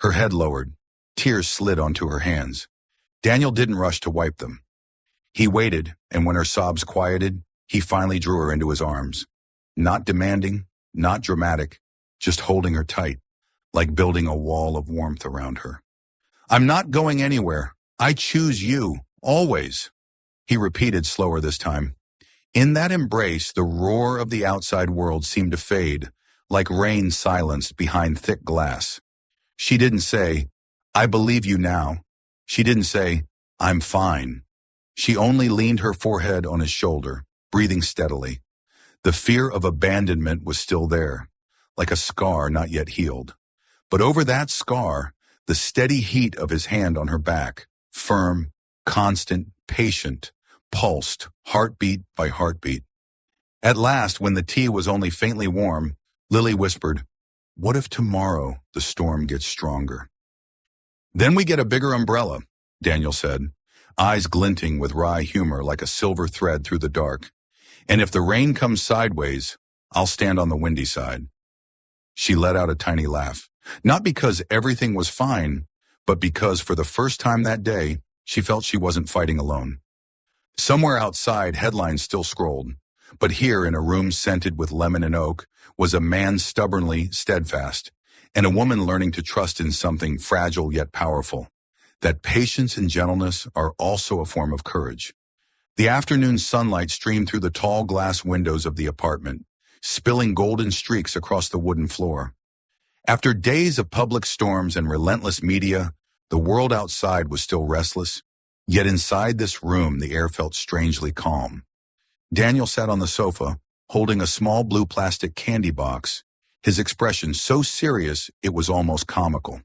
Her head lowered. Tears slid onto her hands. Daniel didn't rush to wipe them. He waited, and when her sobs quieted, he finally drew her into his arms. Not demanding, not dramatic, just holding her tight, like building a wall of warmth around her. I'm not going anywhere. I choose you, always. He repeated slower this time. In that embrace, the roar of the outside world seemed to fade, like rain silenced behind thick glass. She didn't say, I believe you now. She didn't say, I'm fine. She only leaned her forehead on his shoulder, breathing steadily. The fear of abandonment was still there, like a scar not yet healed. But over that scar, the steady heat of his hand on her back, firm, constant, patient, pulsed, heartbeat by heartbeat. At last, when the tea was only faintly warm, Lily whispered, what if tomorrow the storm gets stronger? Then we get a bigger umbrella, Daniel said, eyes glinting with wry humor like a silver thread through the dark. And if the rain comes sideways, I'll stand on the windy side. She let out a tiny laugh, not because everything was fine, but because for the first time that day, she felt she wasn't fighting alone. Somewhere outside, headlines still scrolled, but here in a room scented with lemon and oak was a man stubbornly steadfast, and a woman learning to trust in something fragile yet powerful, that patience and gentleness are also a form of courage. The afternoon sunlight streamed through the tall glass windows of the apartment, spilling golden streaks across the wooden floor. After days of public storms and relentless media, the world outside was still restless, yet inside this room the air felt strangely calm. Daniel sat on the sofa, holding a small blue plastic candy box, his expression so serious it was almost comical.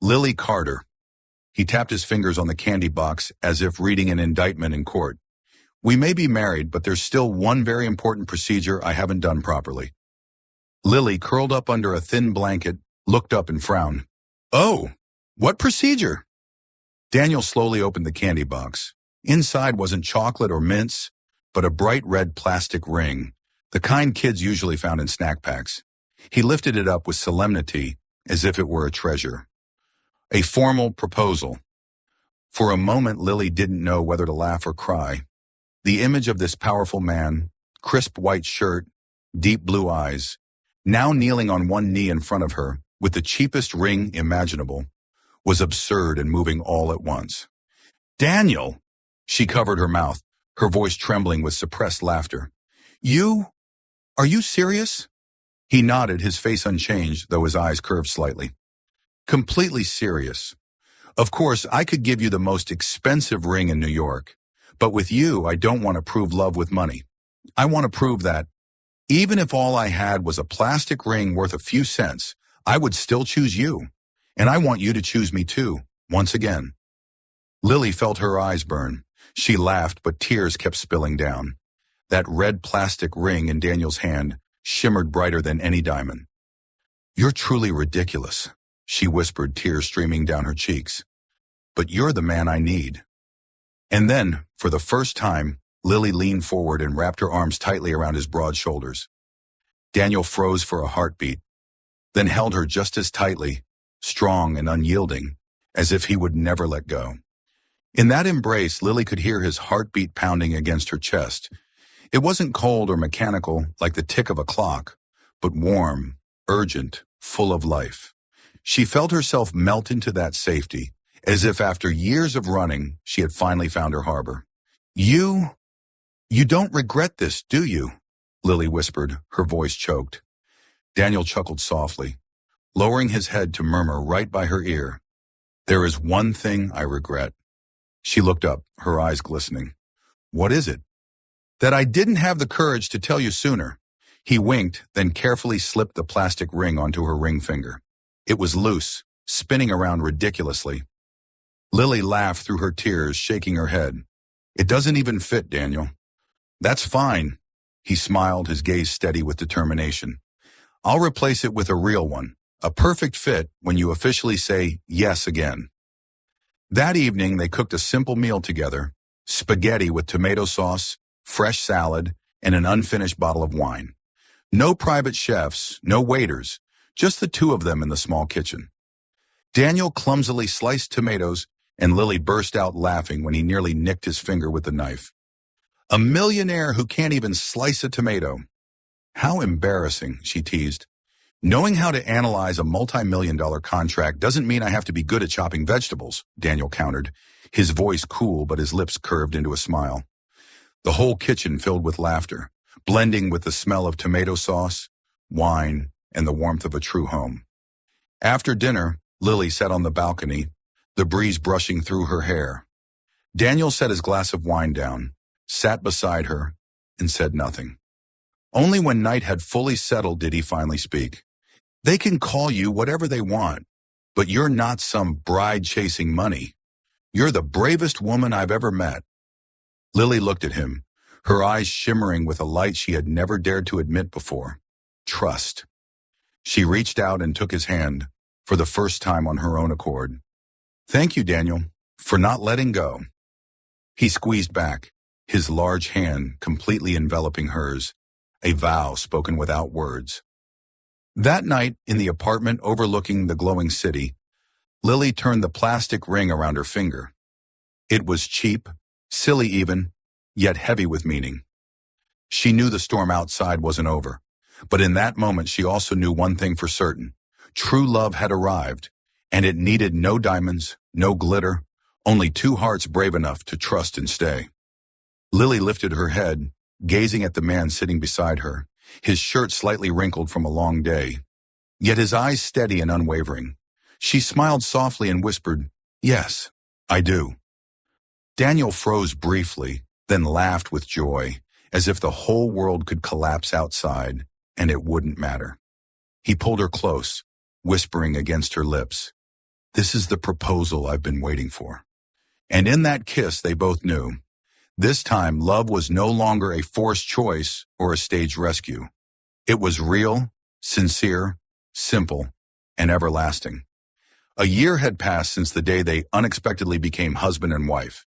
Lily Carter. He tapped his fingers on the candy box as if reading an indictment in court. We may be married, but there's still one very important procedure I haven't done properly. Lily, curled up under a thin blanket, looked up and frowned. Oh, what procedure? Daniel slowly opened the candy box. Inside wasn't chocolate or mints, but a bright red plastic ring, the kind kids usually found in snack packs. He lifted it up with solemnity, as if it were a treasure. A formal proposal. For a moment, Lily didn't know whether to laugh or cry. The image of this powerful man, crisp white shirt, deep blue eyes, now kneeling on one knee in front of her, with the cheapest ring imaginable, was absurd and moving all at once. Daniel! She covered her mouth, her voice trembling with suppressed laughter. Are you serious? He nodded, his face unchanged, though his eyes curved slightly. Completely serious. Of course, I could give you the most expensive ring in New York, but with you, I don't want to prove love with money. I want to prove that, even if all I had was a plastic ring worth a few cents, I would still choose you. And I want you to choose me too, once again. Lily felt her eyes burn. She laughed, but tears kept spilling down. That red plastic ring in Daniel's hand shimmered brighter than any diamond. You're truly ridiculous, she whispered, tears streaming down her cheeks. But you're the man I need. And then, for the first time, Lily leaned forward and wrapped her arms tightly around his broad shoulders. Daniel froze for a heartbeat, then held her just as tightly, strong and unyielding, as if he would never let go. In that embrace, Lily could hear his heartbeat pounding against her chest. It wasn't cold or mechanical like the tick of a clock, but warm, urgent, full of life. She felt herself melt into that safety, as if after years of running, she had finally found her harbor. You don't regret this, do you? Lily whispered, her voice choked. Daniel chuckled softly, lowering his head to murmur right by her ear. There is one thing I regret. She looked up, her eyes glistening. What is it? That I didn't have the courage to tell you sooner. He winked, then carefully slipped the plastic ring onto her ring finger. It was loose, spinning around ridiculously. Lily laughed through her tears, shaking her head. It doesn't even fit, Daniel. That's fine. He smiled, his gaze steady with determination. I'll replace it with a real one, a perfect fit when you officially say yes again. That evening, they cooked a simple meal together, spaghetti with tomato sauce, fresh salad, and an unfinished bottle of wine. No private chefs, no waiters, just the two of them in the small kitchen. Daniel clumsily sliced tomatoes, and Lily burst out laughing when he nearly nicked his finger with the knife. A millionaire who can't even slice a tomato. How embarrassing, she teased. Knowing how to analyze a multi-million-dollar contract doesn't mean I have to be good at chopping vegetables, Daniel countered, his voice cool but his lips curved into a smile. The whole kitchen filled with laughter, blending with the smell of tomato sauce, wine, and the warmth of a true home. After dinner, Lily sat on the balcony, the breeze brushing through her hair. Daniel set his glass of wine down, sat beside her, and said nothing. Only when night had fully settled did he finally speak. They can call you whatever they want, but you're not some bride chasing money. You're the bravest woman I've ever met. Lily looked at him, her eyes shimmering with a light she had never dared to admit before. Trust. She reached out and took his hand, for the first time on her own accord. Thank you, Daniel, for not letting go. He squeezed back, his large hand completely enveloping hers, a vow spoken without words. That night, in the apartment overlooking the glowing city, Lily turned the plastic ring around her finger. It was cheap, silly even, yet heavy with meaning. She knew the storm outside wasn't over, but in that moment she also knew one thing for certain. True love had arrived, and it needed no diamonds, no glitter, only two hearts brave enough to trust and stay. Lily lifted her head, gazing at the man sitting beside her, his shirt slightly wrinkled from a long day, yet his eyes steady and unwavering. She smiled softly and whispered, "Yes, I do." Daniel froze briefly, then laughed with joy, as if the whole world could collapse outside, and it wouldn't matter. He pulled her close, whispering against her lips, "This is the proposal I've been waiting for." And in that kiss, they both knew. This time, love was no longer a forced choice or a staged rescue. It was real, sincere, simple, and everlasting. A year had passed since the day they unexpectedly became husband and wife.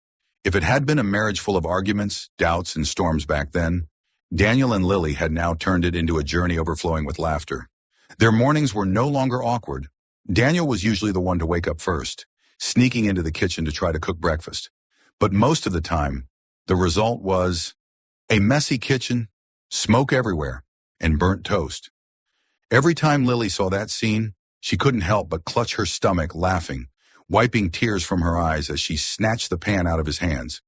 If it had been a marriage full of arguments, doubts, and storms back then, Daniel and Lily had now turned it into a journey overflowing with laughter. Their mornings were no longer awkward. Daniel was usually the one to wake up first, sneaking into the kitchen to try to cook breakfast. But most of the time, the result was a messy kitchen, smoke everywhere, and burnt toast. Every time Lily saw that scene, she couldn't help but clutch her stomach, laughing, wiping tears from her eyes as she snatched the pan out of his hands.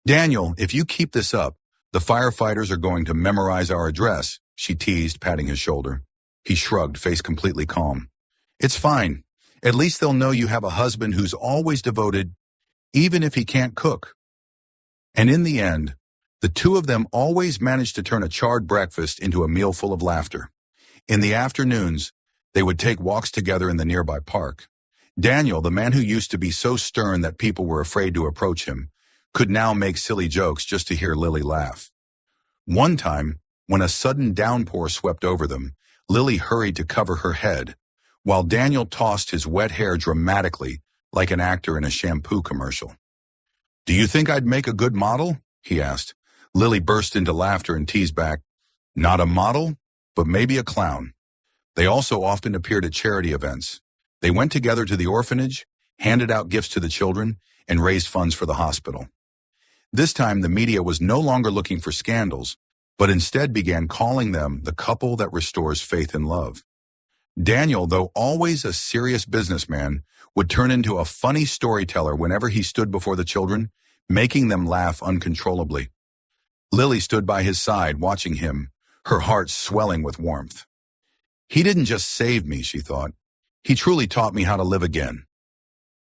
"Daniel, if you keep this up, the firefighters are going to memorize our address," she teased, patting his shoulder. He shrugged, face completely calm. "It's fine. At least they'll know you have a husband who's always devoted, even if he can't cook." And in the end, the two of them always managed to turn a charred breakfast into a meal full of laughter. In the afternoons, they would take walks together in the nearby park. Daniel, the man who used to be so stern that people were afraid to approach him, could now make silly jokes just to hear Lily laugh. One time, when a sudden downpour swept over them, Lily hurried to cover her head, while Daniel tossed his wet hair dramatically like an actor in a shampoo commercial. "Do you think I'd make a good model?" he asked. Lily burst into laughter and teased back, "Not a model, but maybe a clown." They also often appeared at charity events. They went together to the orphanage, handed out gifts to the children, and raised funds for the hospital. This time, the media was no longer looking for scandals, but instead began calling them the couple that restores faith and love. Daniel, though always a serious businessman, would turn into a funny storyteller whenever he stood before the children, making them laugh uncontrollably. Lily stood by his side, watching him, her heart swelling with warmth. "He didn't just save me," she thought. "He truly taught me how to live again."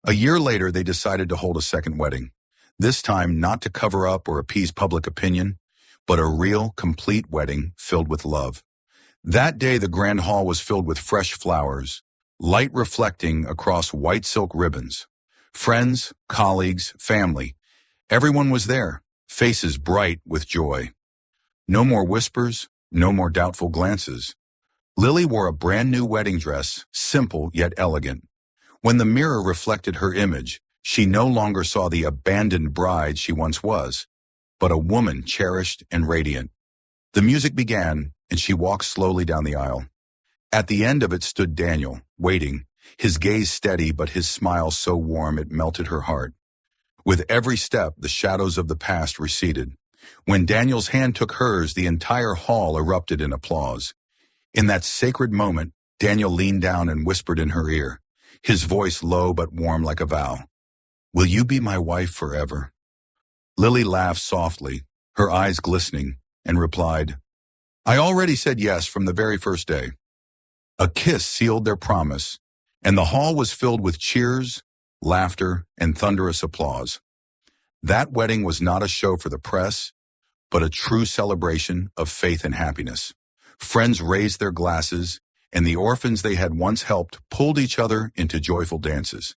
A year later, they decided to hold a second wedding, this time not to cover up or appease public opinion, but a real, complete wedding filled with love. That day, the grand hall was filled with fresh flowers, light reflecting across white silk ribbons. Friends, colleagues, family, everyone was there, faces bright with joy. No more whispers, no more doubtful glances. Lily wore a brand new wedding dress, simple yet elegant. When the mirror reflected her image, she no longer saw the abandoned bride she once was, but a woman cherished and radiant. The music began, and she walked slowly down the aisle. At the end of it stood Daniel, waiting, his gaze steady but his smile so warm it melted her heart. With every step, the shadows of the past receded. When Daniel's hand took hers, the entire hall erupted in applause. In that sacred moment, Daniel leaned down and whispered in her ear, his voice low but warm like a vow, "Will you be my wife forever?" Lily laughed softly, her eyes glistening, and replied, "I already said yes from the very first day." A kiss sealed their promise, and the hall was filled with cheers, laughter, and thunderous applause. That wedding was not a show for the press, but a true celebration of faith and happiness. Friends raised their glasses, and the orphans they had once helped pulled each other into joyful dances.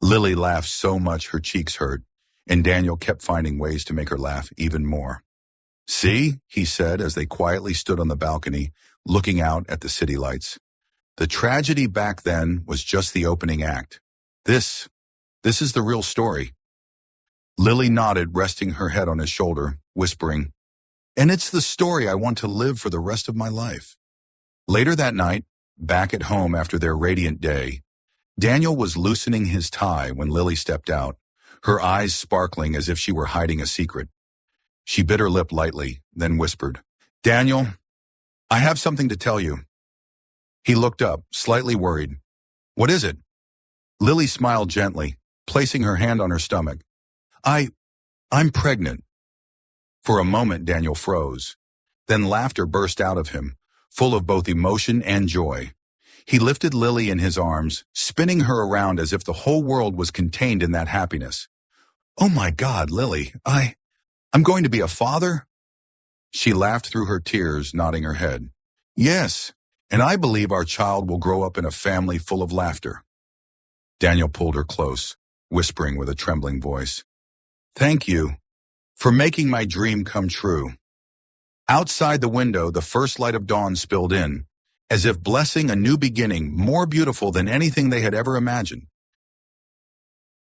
Lily laughed so much her cheeks hurt, and Daniel kept finding ways to make her laugh even more. "See," he said as they quietly stood on the balcony, looking out at the city lights. "The tragedy back then was just the opening act. This is the real story." Lily nodded, resting her head on his shoulder, whispering, "And it's the story I want to live for the rest of my life." Later that night, back at home after their radiant day, Daniel was loosening his tie when Lily stepped out, her eyes sparkling as if she were hiding a secret. She bit her lip lightly, then whispered, "Daniel, I have something to tell you." He looked up, slightly worried. "What is it?" Lily smiled gently, placing her hand on her stomach. I'm pregnant." For a moment, Daniel froze. Then laughter burst out of him, full of both emotion and joy. He lifted Lily in his arms, spinning her around as if the whole world was contained in that happiness. "Oh my God, Lily, I'm going to be a father?" She laughed through her tears, nodding her head. "Yes, and I believe our child will grow up in a family full of laughter." Daniel pulled her close, whispering with a trembling voice, "Thank you for making my dream come true." Outside the window, the first light of dawn spilled in, as if blessing a new beginning more beautiful than anything they had ever imagined.